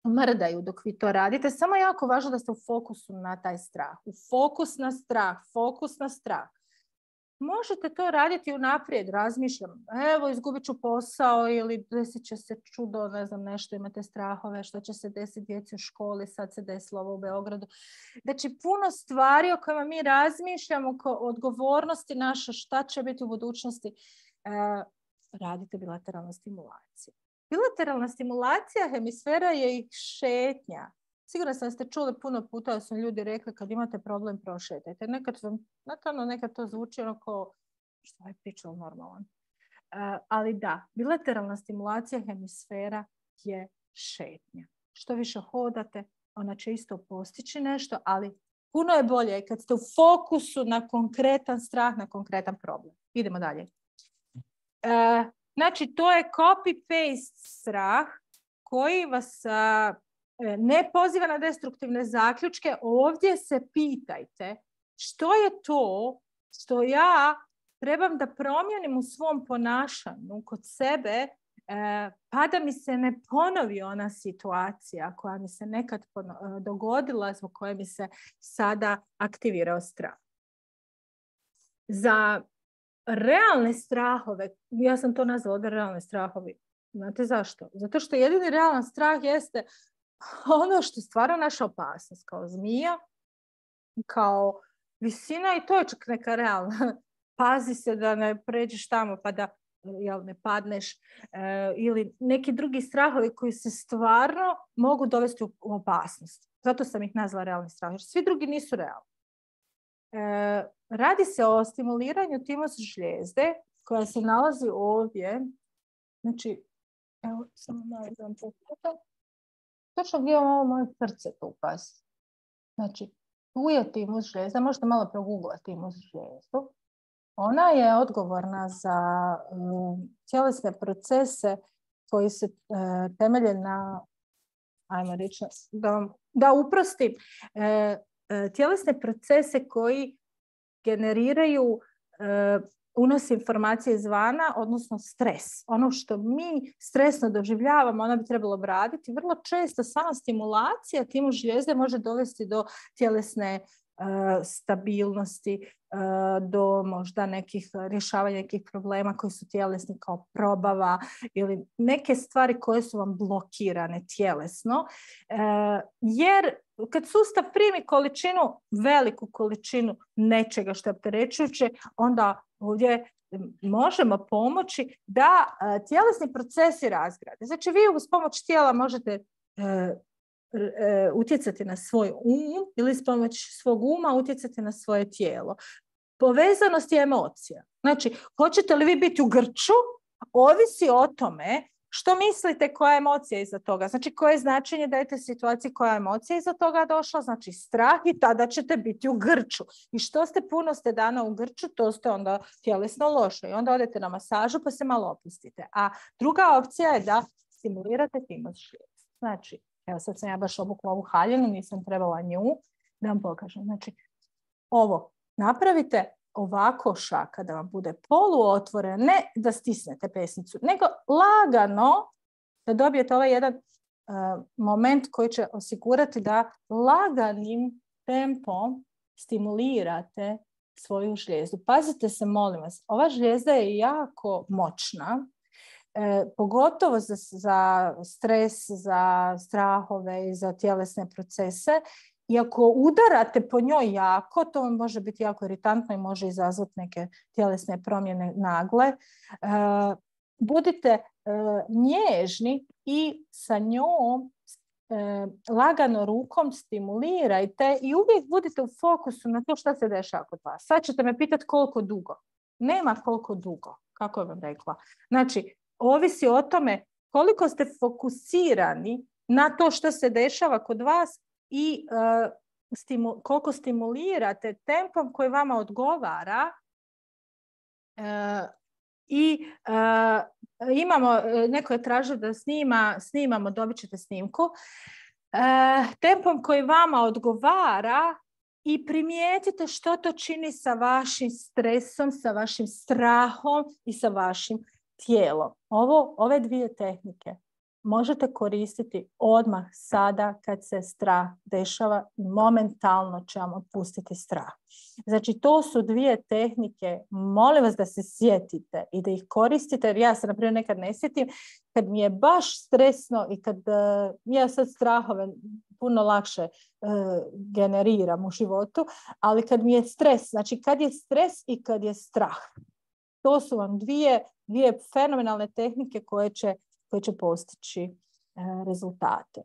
mrdaju dok vi to radite. Samo je jako važno da ste u fokusu na taj strah. U fokus na strah, fokus na strah. možete to raditi unaprijed, razmišljam, evo izgubit ću posao ili desit će se čudo, ne znam, nešto, imate strahove, što će se desiti djeci u školi, sad se desilo ovo u Beogradu. Znači, puno stvari o kojima mi razmišljamo, oko odgovornosti naše, šta će biti u budućnosti, radite bilateralnu stimulaciju. Bilateralna stimulacija hemisfera je i šetnja. Sigurno sam ste čuli puno puta da su ljudi rekli kad imate problem prošetajte. Nekad to zvuči onako što je pričao normalan. Ali da, bilateralna stimulacija hemisfera je šetnja. Što više hodate, ona će isto postići nešto, ali puno je bolje kad ste u fokusu na konkretan strah, na konkretan problem. Idemo dalje. Znači, to je copy-paste strah koji vas ne poziva na destruktivne zaključke. Ovdje se pitajte što je to što ja trebam da promijenim u svom ponašanju kod sebe, pa da mi se ne ponovi ona situacija koja mi se nekad dogodila, zbog koje mi se sada aktivirao strah. Za realne strahove, ja sam to nazvala da realne strahovi. Znate zašto? Zato što jedini realan strah jeste ono što stvara naša opasnost, kao zmija, kao visina, i to je čak neka realna. Pazi se da ne pređeš tamo pa da ne padneš, ili neki drugi strahovi koji se stvarno mogu dovesti u opasnost. Zato sam ih nazvala realni strah, jer svi drugi nisu realni. Radi se o stimuliranju timos žlijezde koja se nalazi ovdje. Znači, evo, samo malo da vam pokažem. Točno gdje imam ovo moje srce tu pas. Znači, tu je timus žlijezda. Možete malo progooglati timus žlijezdu. Ona je odgovorna za tjelesne procese koji se temelje na, ajmo reći, da uprostim, tjelesne procese koji generiraju unos informacije izvana, odnosno stres. Ono što mi stresno doživljavamo, ona bi trebalo obraditi. Vrlo često sama stimulacija timu žlijezde može dovesti do tjelesne stabilnosti, do možda rješavanja nekih problema koji su tjelesni, kao probava ili neke stvari koje su vam blokirane tjelesno. Jer kad sustav primi veliku količinu nečega što je opterećujuće, onda ovdje možemo pomoći da tjelesni procesi razgrade. Znači, vi uz pomoć tijela možete utjecati na svoj um ili s pomoć svog uma utjecati na svoje tijelo. Povezanost je emocija. Znači, hoćete li vi biti u grču, ovisi o tome što mislite koja je emocija iza toga. Znači, koje značenje dajete situaciji koja je emocija iza toga došla. Znači, strah, i tada ćete biti u grču. I što puno ste dana u grču, to ste onda tjelesno loše. I onda odete na masažu pa se malo opustite. A druga opcija je da stimulirate timus žlijezde. Znači, evo sad sam ja baš obukla ovu haljinu, nisam trebala nju da vam pokažem. Znači, ovo napravite ovako šaka da vam bude poluotvoren, ne da stisnete pesnicu, nego lagano da dobijete ovaj jedan moment koji će osigurati da laganim tempom stimulirate svoju žlijezdu. Pazite se, molim vas, ova žlijezda je jako moćna, pogotovo za stres, za strahove i za tjelesne procese. I ako udarate po njoj jako, to može biti jako iritantno i može izazvati neke tjelesne promjene nagle. Budite nježni i sa njom lagano rukom stimulirajte i uvijek budite u fokusu na to što se dešava kod vas. Sad ćete me pitati koliko dugo. Nema koliko dugo, kako vam rekla. Znači, ovisi o tome koliko ste fokusirani na to što se dešava kod vas i koliko stimulirate tempom koji vama odgovara. Neko je tražio da snimamo, dobit ćete snimku. Tempom koji vama odgovara i primijetite što to čini sa vašim stresom, sa vašim strahom i sa vašim tijelom. Ove dvije tehnike možete koristiti odmah sada kad se strah dešava i momentalno će vam otpustiti strah. Znači, to su dvije tehnike. Molim vas da se sjetite i da ih koristite, jer ja se, na primjer, nekad ne sjetim. Kad mi je baš stresno i kad ja sad strahove puno lakše generiram u životu, ali kad mi je stres, znači kad je stres i kad je strah, to su vam dvije fenomenalne tehnike koje će postići rezultate.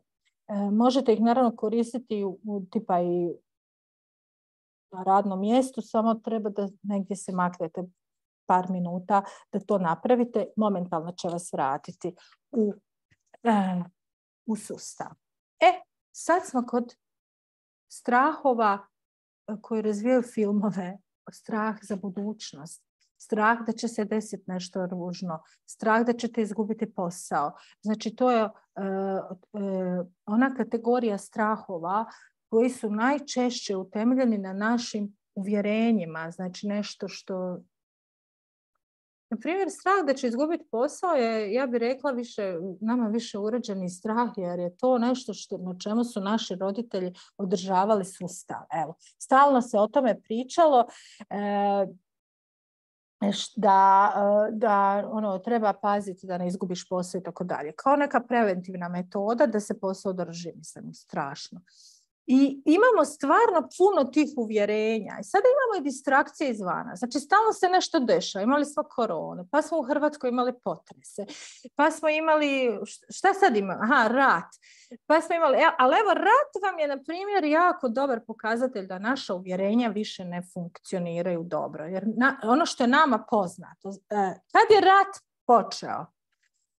Možete ih naravno koristiti tipa i na radnom mjestu, samo treba da negdje se maknete par minuta da to napravite, momentalno će vas vratiti u sustav. Sad smo kod strahova koji razvijaju filmove, strah za budućnost. Strah da će se desiti nešto ružno, strah da ćete izgubiti posao. Znači, to je ona kategorija strahova koji su najčešće utemeljeni na našim uvjerenjima. Znači, nešto što... Na primjer, strah da će izgubiti posao je, ja bih rekla, nama više uređeni strah, jer je to nešto na čemu su naši roditelji održavali sustav. Evo, stalno se o tome pričalo, da treba paziti da ne izgubiš posao i tako dalje. Kao neka preventivna metoda da se posao drži, mislim, strašno. I imamo stvarno puno tih uvjerenja. I sada imamo i distrakcije izvana. Znači, stalno se nešto dešava. Imali smo koronu, pa smo u Hrvatskoj imali potrese, pa smo imali, šta sad imamo? Rat. Pa smo imali, ali evo, rat vam je, na primjer, jako dobar pokazatelj da naša uvjerenja više ne funkcioniraju dobro. Jer ono što je nama poznato, kad je rat počeo,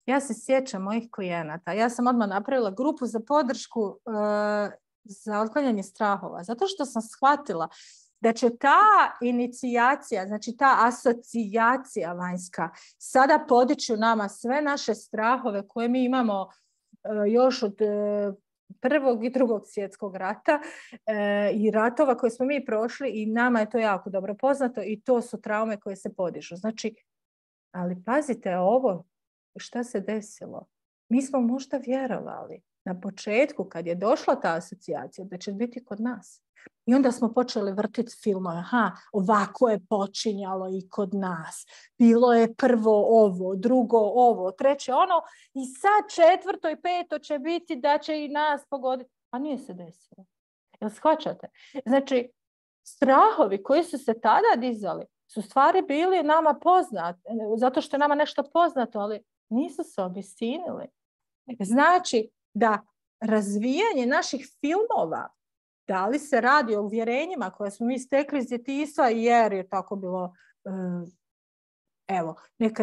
ja se sjećam mojih klijenata, ja sam odmah napravila grupu za podršku za otklanjanje strahova, zato što sam shvatila da će ta inicijacija, znači ta asocijacija vanjska, sada podići u nama sve naše strahove koje mi imamo još od Prvog i Drugog svjetskog rata i ratova koje smo mi prošli, i nama je to jako dobro poznato i to su traume koje se podižu. Znači, ali pazite ovo, šta se desilo? Mi smo možda vjerovali na početku, kad je došla ta asocijacija, da će biti kod nas. I onda smo počeli vrtiti filmove. Ovako je počinjalo i kod nas. Bilo je prvo ovo, drugo ovo, treće ono, i sad četvrto i peto će biti da će i nas pogoditi. A nije se desilo. Jel shvaćate? Znači, strahovi koji su se tada dizali su stvari bili nama poznati, zato što je nama nešto poznato, ali nisu se obistinili. Znači, da razvijanje naših filmova, da li se radi o uvjerenjima koje smo mi stekli iz djetinjstva, jer je tako bilo,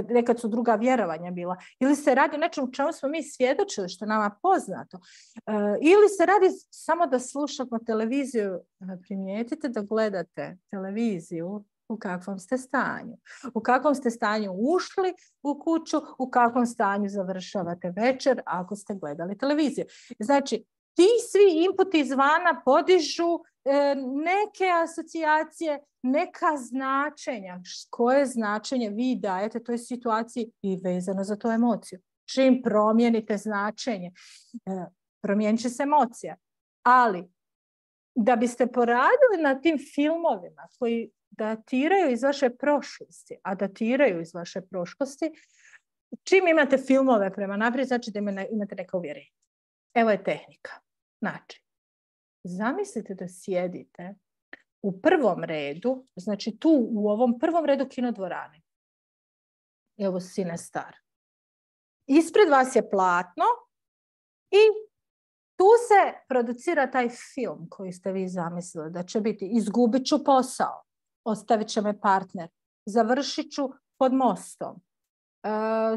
nekad su druga vjerovanja bila, ili se radi o nečemu čemu smo mi svjedočili, što je nama poznato, ili se radi samo da slušamo televiziju. Primijetite da gledate televiziju, u kakvom ste stanju. U kakvom ste stanju ušli u kuću, u kakvom stanju završavate večer ako ste gledali televiziju. Znači, ti svi inputi izvana podižu neke asocijacije, neka značenja. Koje značenje vi dajete toj situaciji i vezano za tu emociju. Čim promijenite značenje, promijenit će se emocija. Ali, da biste poradili na tim filmovima koji datiraju iz vaše prošlosti, a datiraju iz vaše prošlosti, čim imate filmove prema naprijed, znači da imate neka uvjerenja. Evo je tehnika. Znači, zamislite da sjedite u prvom redu, znači tu u ovom prvom redu kinodvorane. Evo Cinestar. Ispred vas je platno i tu se producira taj film koji ste vi zamislili da će biti izgubit ću posao, ostavit će me partner, završit ću pod mostom,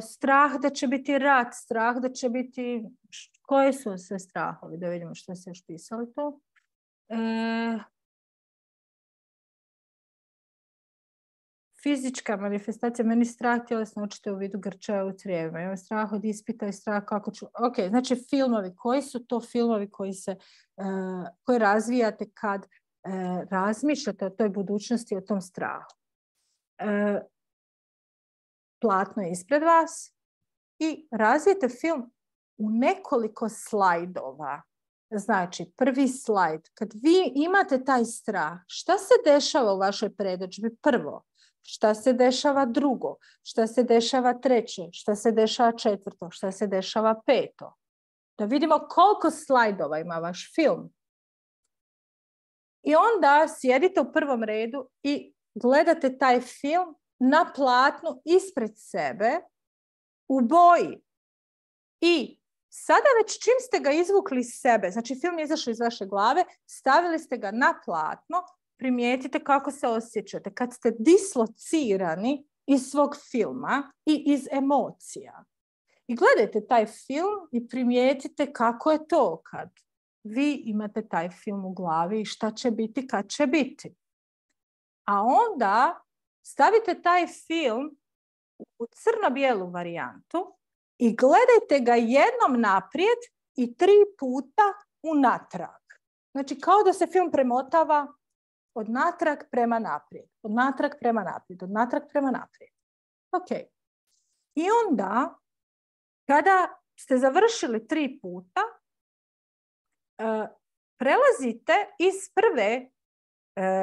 strah da će biti rat, strah da će biti... Koje su sve strahovi? Da vidimo što se još pisali tu. Fizička manifestacija, meni strah tjelesno očite u vidu grčaja u crijevima. Imam strah od ispita i strah kako ću... Ok, znači filmovi. Koji su to filmovi koji razvijate kad razmišljate o toj budućnosti, o tom strahu? Platno je ispred vas i razvijete film u nekoliko slajdova. Znači, prvi slajd, kad vi imate taj strah, šta se dešava u vašoj predodžbi prvo? Šta se dešava drugo? Šta se dešava treće? Šta se dešava četvrto? Šta se dešava peto? Da vidimo koliko slajdova ima vaš film. I onda sjedite u prvom redu i gledate taj film na platnu ispred sebe u boji. I sada već čim ste ga izvukli iz sebe, znači film je izašao iz vaše glave, stavili ste ga na platno, primijetite kako se osjećate kad ste dislocirani iz svog filma i iz emocija. I gledajte taj film i primijetite kako je to kad vi imate taj film u glavi i šta će biti kad će biti. A onda stavite taj film u crno-bijelu varijantu i gledajte ga jednom naprijed i 3 puta unatrag. Znači kao da se film premotava od natrag prema naprijed, od natrag prema naprijed, od natrag prema naprijed. Ok. I onda, kada ste završili 3 puta, prelazite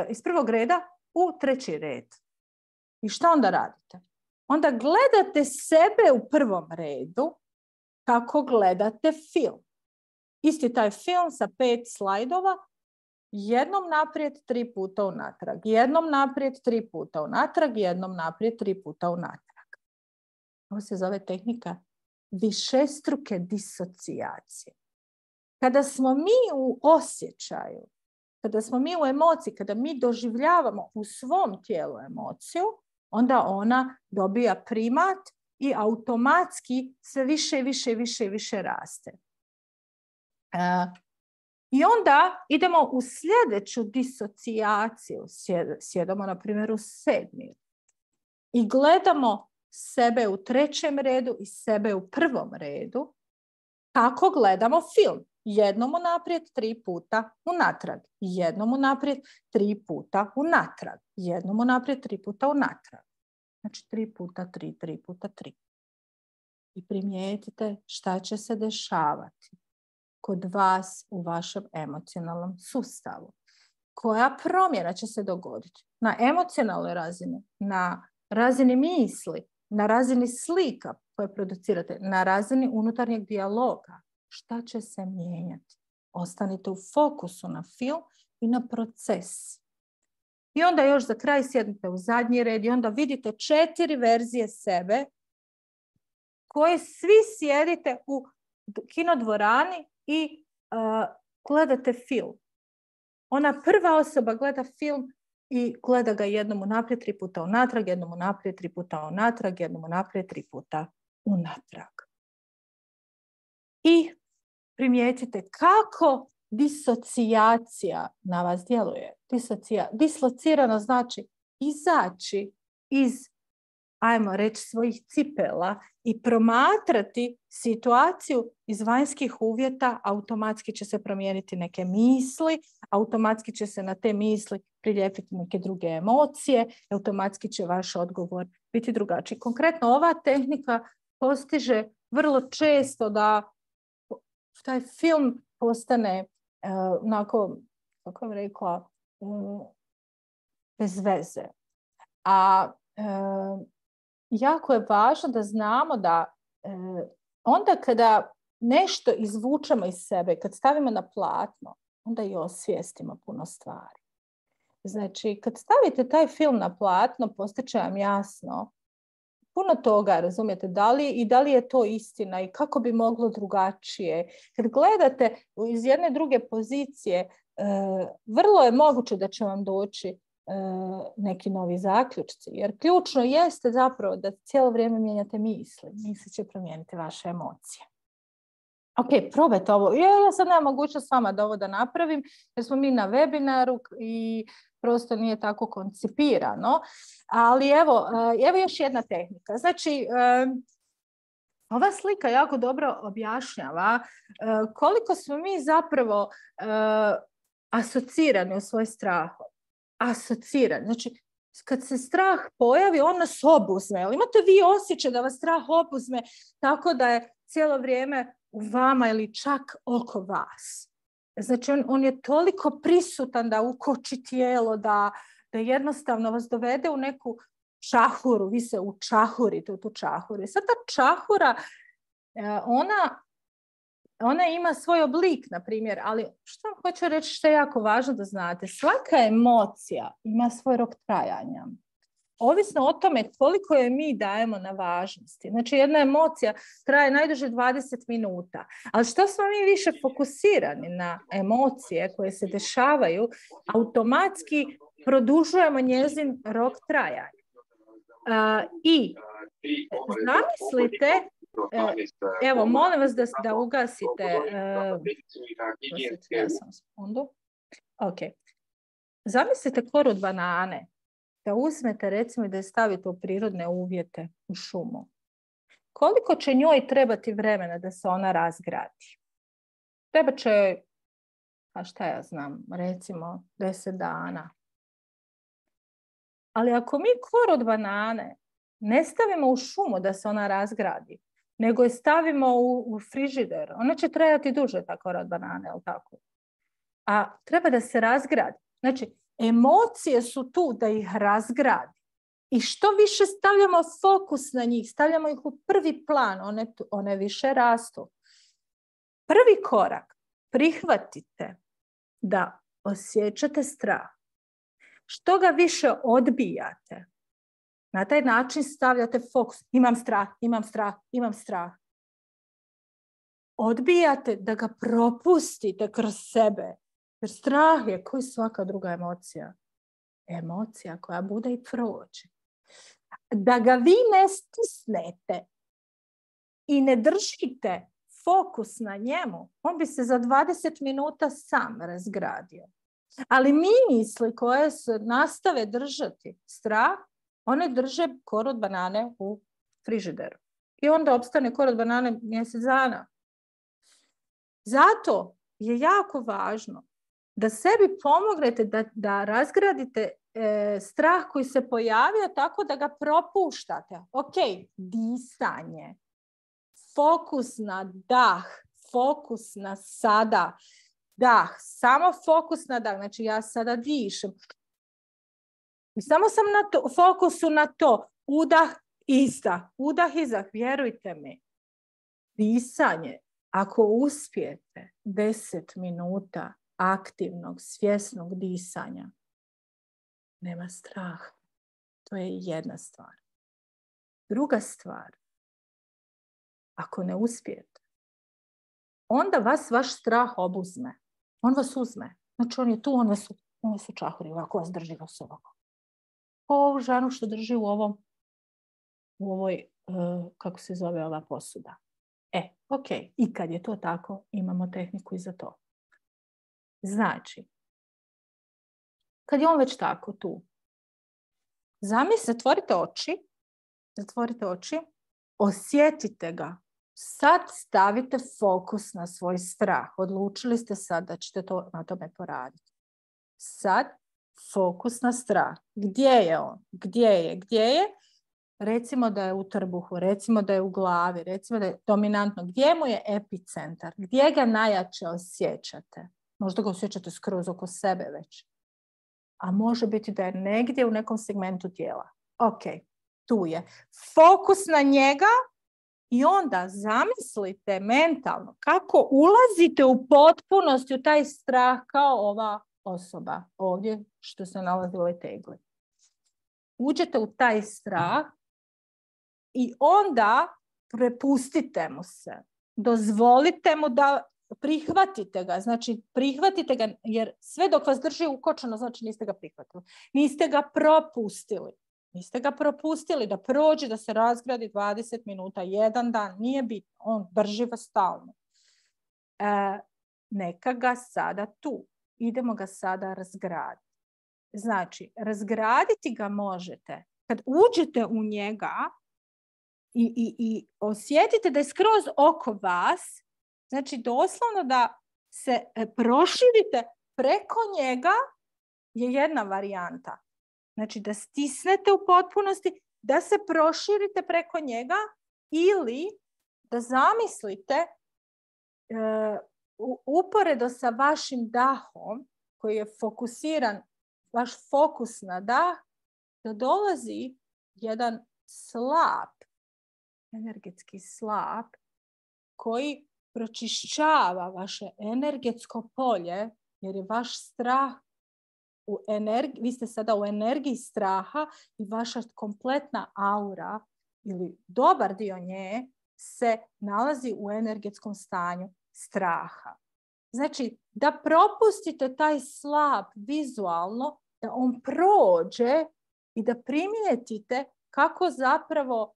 iz prvog reda u treći red. I šta onda radite? Onda gledate sebe u prvom redu kako gledate film. Isti taj film sa 5 slajdova, jednom naprijed 3 puta unatrag, jednom naprijed 3 puta unatrag, jednom naprijed 3 puta unatrag. Ovo se zove tehnika višestruke disocijacije. Kada smo mi u osjećaju, kada smo mi u emociji, kada mi doživljavamo u svom tijelu emociju, onda ona dobija primat i automatski sve više i više i više i više raste. I onda idemo u sljedeću disocijaciju. Sjedamo, na primjer, u 7. i gledamo sebe u 3. redu i sebe u 1. redu kako gledamo film. Jednom unaprijed 3 puta unatrag. Jednom unaprijed 3 puta unatrag. Jednom unaprijed 3 puta unatrag. Znači 3 puta 3, 3 puta 3. I primijetite šta će se dešavati kod vas u vašem emocionalnom sustavu. Koja promjena će se dogoditi na emocionalnoj razini, na razini misli, na razini slika koje producirate, na razini unutarnjeg dijaloga. Šta će se mijenjati? Ostanite u fokusu na film i na proces. I onda još za kraj sjednite u zadnji red i onda vidite 4 verzije sebe koje svi sjedite u kinodvorani i gledate film. Ona prva osoba gleda film i gleda ga jednom unaprijed 3 puta unatrag, jednom unaprijed 3 puta unatrag, jednom unaprijed 3 puta unatrag. I primijetite kako disocijacija na vas djeluje. Dislocirano znači izaći iz, ajmo reći, svojih cipela i promatrati situaciju iz vanjskih uvjeta. Automatski će se promijeniti neke misli, automatski će se na te misli prilijepiti neke druge emocije, automatski će vaš odgovor biti drugačiji. Konkretno ova tehnika postiže vrlo često da taj film postane onako, kako bih rekla, bez veze. A jako je važno da znamo da onda kada nešto izvučemo iz sebe, kad stavimo na platno, onda i osvijestimo puno stvari. Znači, kad stavite taj film na platno, postaće vam jasno puno toga, razumijete, da li je to istina i kako bi moglo drugačije. Kad gledate iz jedne druge pozicije, vrlo je moguće da će vam doći neki novi zaključci. Jer ključno jeste zapravo da cijelo vrijeme mijenjate misli. Misli će promijeniti vaše emocije. Ok, probajte ovo. Ja sad nemam mogućnost s vama da ovo da napravim, jer smo mi na webinaru i prosto nije tako koncipirano. Ali evo još jedna tehnika. Znači, ova slika jako dobro objašnjava koliko smo mi zapravo asocirani u svoj strah. Asocirani. Znači, kad se strah pojavi, on nas obuzme. Ali imate vi osjećaj da vas strah obuzme tako da je cijelo vrijeme u vama ili čak oko vas. Znači, on je toliko prisutan da ukoči tijelo, da jednostavno vas dovede u neku čahuru. Vi se učahurite u tu čahuru. I sad ta čahura, ona ima svoj oblik, na primjer, ali što vam hoću reći što je jako važno da znate? Svaka emocija ima svoj rok trajanja. Ovisno o tome koliko je mi dajemo na važnosti. Znači, jedna emocija traje najduže 20 minuta. Ali što smo mi više fokusirani na emocije koje se dešavaju, automatski produžujemo njezin rok trajanja. I zamislite, evo, molim vas da ugasite. Okay. Zamislite koru od banane. Da uzmete, recimo, da je stavite u prirodne uvjete u šumu. Koliko će njoj trebati vremena da se ona razgradi? Treba će joj, a šta ja znam, recimo 10 dana. Ali ako mi koru od banane ne stavimo u šumu da se ona razgradi, nego je stavimo u frižider, ona će trajati duže, ta kora od banane, jel tako? A treba da se razgradi. Znači, emocije su tu da ih razgradi. I što više stavljamo fokus na njih, stavljamo ih u prvi plan, one više rastu. Prvi korak, prihvatite da osjećate strah. Što ga više odbijate, na taj način stavljate fokus. Imam strah, imam strah, imam strah. Odbijate da ga propustite kroz sebe. Jer strah je kao i svaka druga emocija. Emocija koja bude i prođe. Da ga vi ne stisnete i ne držite fokus na njemu, on bi se za 20 minuta sam razgradio. Ali misli koje se nastave držati strah, one drže koru od banane u frižideru. I onda opstane koru od banane mjesec dana. Zato je jako važno da sebi pomognete da razgradite strah koji se pojavio tako da ga propuštate. Ok, disanje, fokus na dah, fokus na sada, dah, samo fokus na dah, znači ja sada dišem. I samo sam na fokusu na to, udah, izdah, vjerujte mi. Disanje, ako uspijete 10 minuta aktivnog, svjesnog disanja, nema straha. To je jedna stvar. Druga stvar, ako ne uspijete, onda vas vaš strah obuzme. On vas uzme. Znači on je tu, on vas čahuri, ako vas drži vas ovako. Ovu žanu što drži u ovoj, kako se zove ova posuda. Ok, i kad je to tako, imamo tehniku i za to. Znači, kad je on već tako tu, zatvorite oči, osjetite ga. Sad stavite fokus na svoj strah. Odlučili ste sad da ćete na tome poraditi. Sad fokus na strah. Gdje je on? Gdje je? Recimo da je u trbuhu, recimo da je u glavi, recimo da je dominantno. Gdje mu je epicentar? Gdje ga najjače osjećate? Možda ga osjećate skroz oko sebe već. A može biti da je negdje u nekom segmentu tijela. Ok, tu je. Fokus na njega i onda zamislite mentalno kako ulazite u potpunosti u taj strah kao ova osoba ovdje što se nalazi u ovoj tegli. Uđete u taj strah i onda prepustite mu se. Dozvolite mu da prihvatite ga. Znači, prihvatite ga jer sve dok vas drži ukočeno, znači niste ga prihvatili. Niste ga propustili. Niste ga propustili da prođe, da se razgradi 20 minuta, jedan dan. Nije bitno. On drži vas stalno. Neka ga sada tu. Idemo ga sada razgraditi. Znači, razgraditi ga možete kad uđete u njega i osjetite da je skroz oko vas. Znači, doslovno da se proširite preko njega je jedna varijanta. Znači, da stisnete u potpunosti, da se proširite preko njega ili da zamislite uporedo sa vašim dahom, koji je fokusiran, vaš fokus na dah, da dolazi jedan slap, energetski slap, koji pročišćava vaše energetsko polje, jer je vaš strah vi ste sada u energiji straha i vaša kompletna aura ili dobar dio nje se nalazi u energetskom stanju straha. Znači, da propustite taj slap vizualno, da on prođe i da primijetite kako zapravo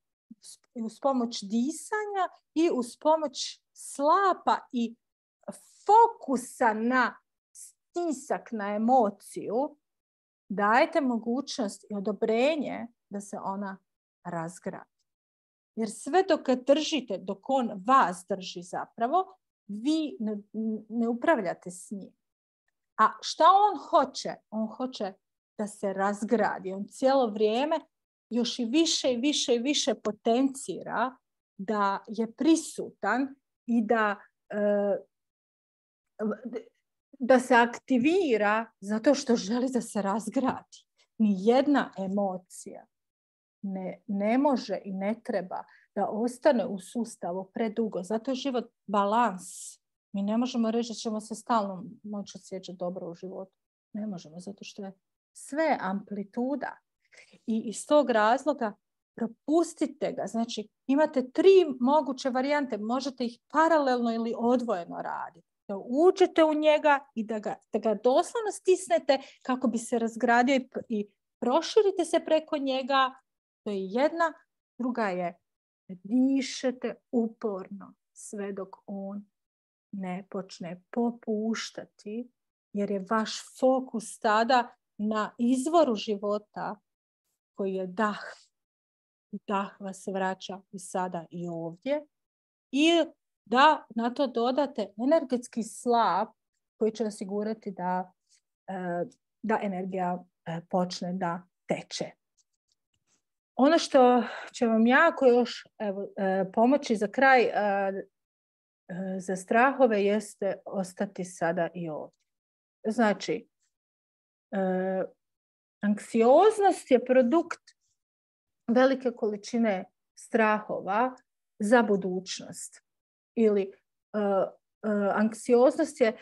uz pomoć disanja i uz pomoć slapa i fokusa na stisak, na emociju, dajete mogućnost i odobrenje da se ona razgradi. Jer sve dok držite, dok on vas drži zapravo, vi ne upravljate s njim. A šta on hoće? On hoće da se razgradi. On cijelo vrijeme još i više i više i više potencira da je prisutan i da se aktivira zato što želi da se razgradi. Nijedna emocija ne može i ne treba da ostane u sustavu predugo. Zato je život balans. Mi ne možemo reći da ćemo se stalno moći osjećati dobro u životu. Ne možemo, zato što je sve amplituda. I iz tog razloga propustite ga. Znači, imate 3 moguće varijante. Možete ih paralelno ili odvojeno raditi. Da uđete u njega i da ga doslovno stisnete kako bi se razgradio i proširite se preko njega. To je jedna. Druga je da dišete uporno sve dok on ne počne popuštati, jer je vaš fokus tada na izvoru života koji je dah. I dah vas vraća i sada i ovdje. I da na to dodate energetski slap koji će osigurati da energija počne da teče. Ono što će vam jako još pomoći za kraj za strahove jeste ostati sada i ovdje. Znači, anksioznost je produkt velike količine strahova za budućnost. Ili anksioznost je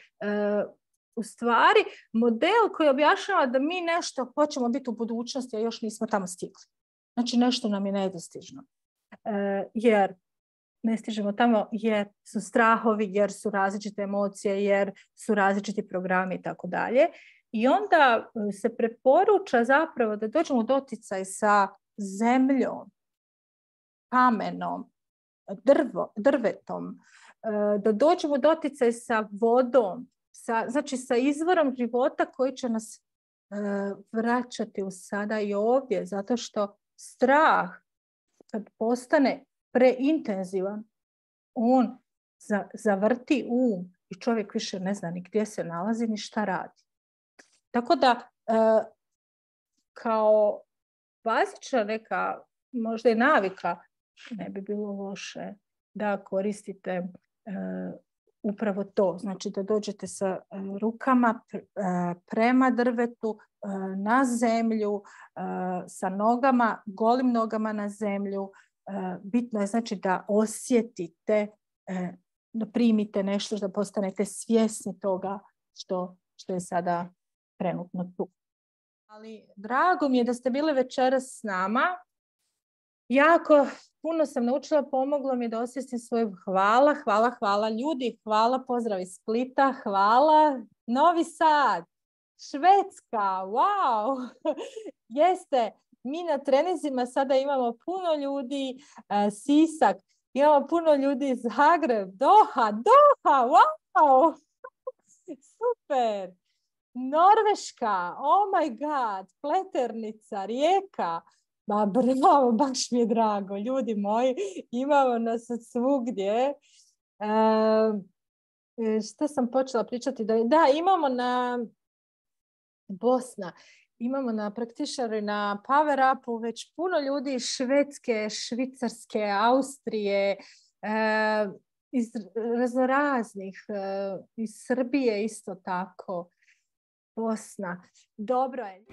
u stvari model koji objašnjava da mi nešto hoćemo biti u budućnosti, a još nismo tamo stigli. Znači nešto nam je nedostižno. Jer ne stižemo tamo jer su strahovi, jer su različite emocije, jer su različiti programi i tako dalje. I onda se preporuča zapravo da dođemo u doticaj sa zemljom, kamenom, drvetom, da dođemo u doticaj sa vodom, znači sa izvorom života koji će nas vraćati u sada i ovdje, zato što strah kad postane preintenzivan, on zavrti i čovjek više ne zna ni gdje se nalazi ni šta radi. Tako da kao bazična neka možda i navika ne bi bilo loše da koristite upravo to. Znači da dođete sa rukama prema drvetu, na zemlju, sa nogama, golim nogama na zemlju. Bitno je znači da osjetite, da primite nešto, da postanete svjesni toga što je sada trenutno tu. Ali drago mi je da ste bili večeras s nama. Jako puno sam naučila, pomoglo mi da osvijestim svoju hvala ljudi, hvala, pozdrav iz Splita, hvala, Novi Sad, Švedska, wow, jeste, mi na treninzima sada imamo puno ljudi, Sisak, imamo puno ljudi iz Zagreb, Doha, wow, super, Norveška, oh my god, Pleternica, Rijeka, ma bravo, baš mi je drago, ljudi moji, imamo nas od svugdje. Što sam počela pričati? Da, imamo na Bosna, imamo na Practitioneru, na Power Upu već puno ljudi iz Švedske, Švicarske, Austrije, iz raznoraznih, iz Srbije isto tako, Bosna. Dobro je.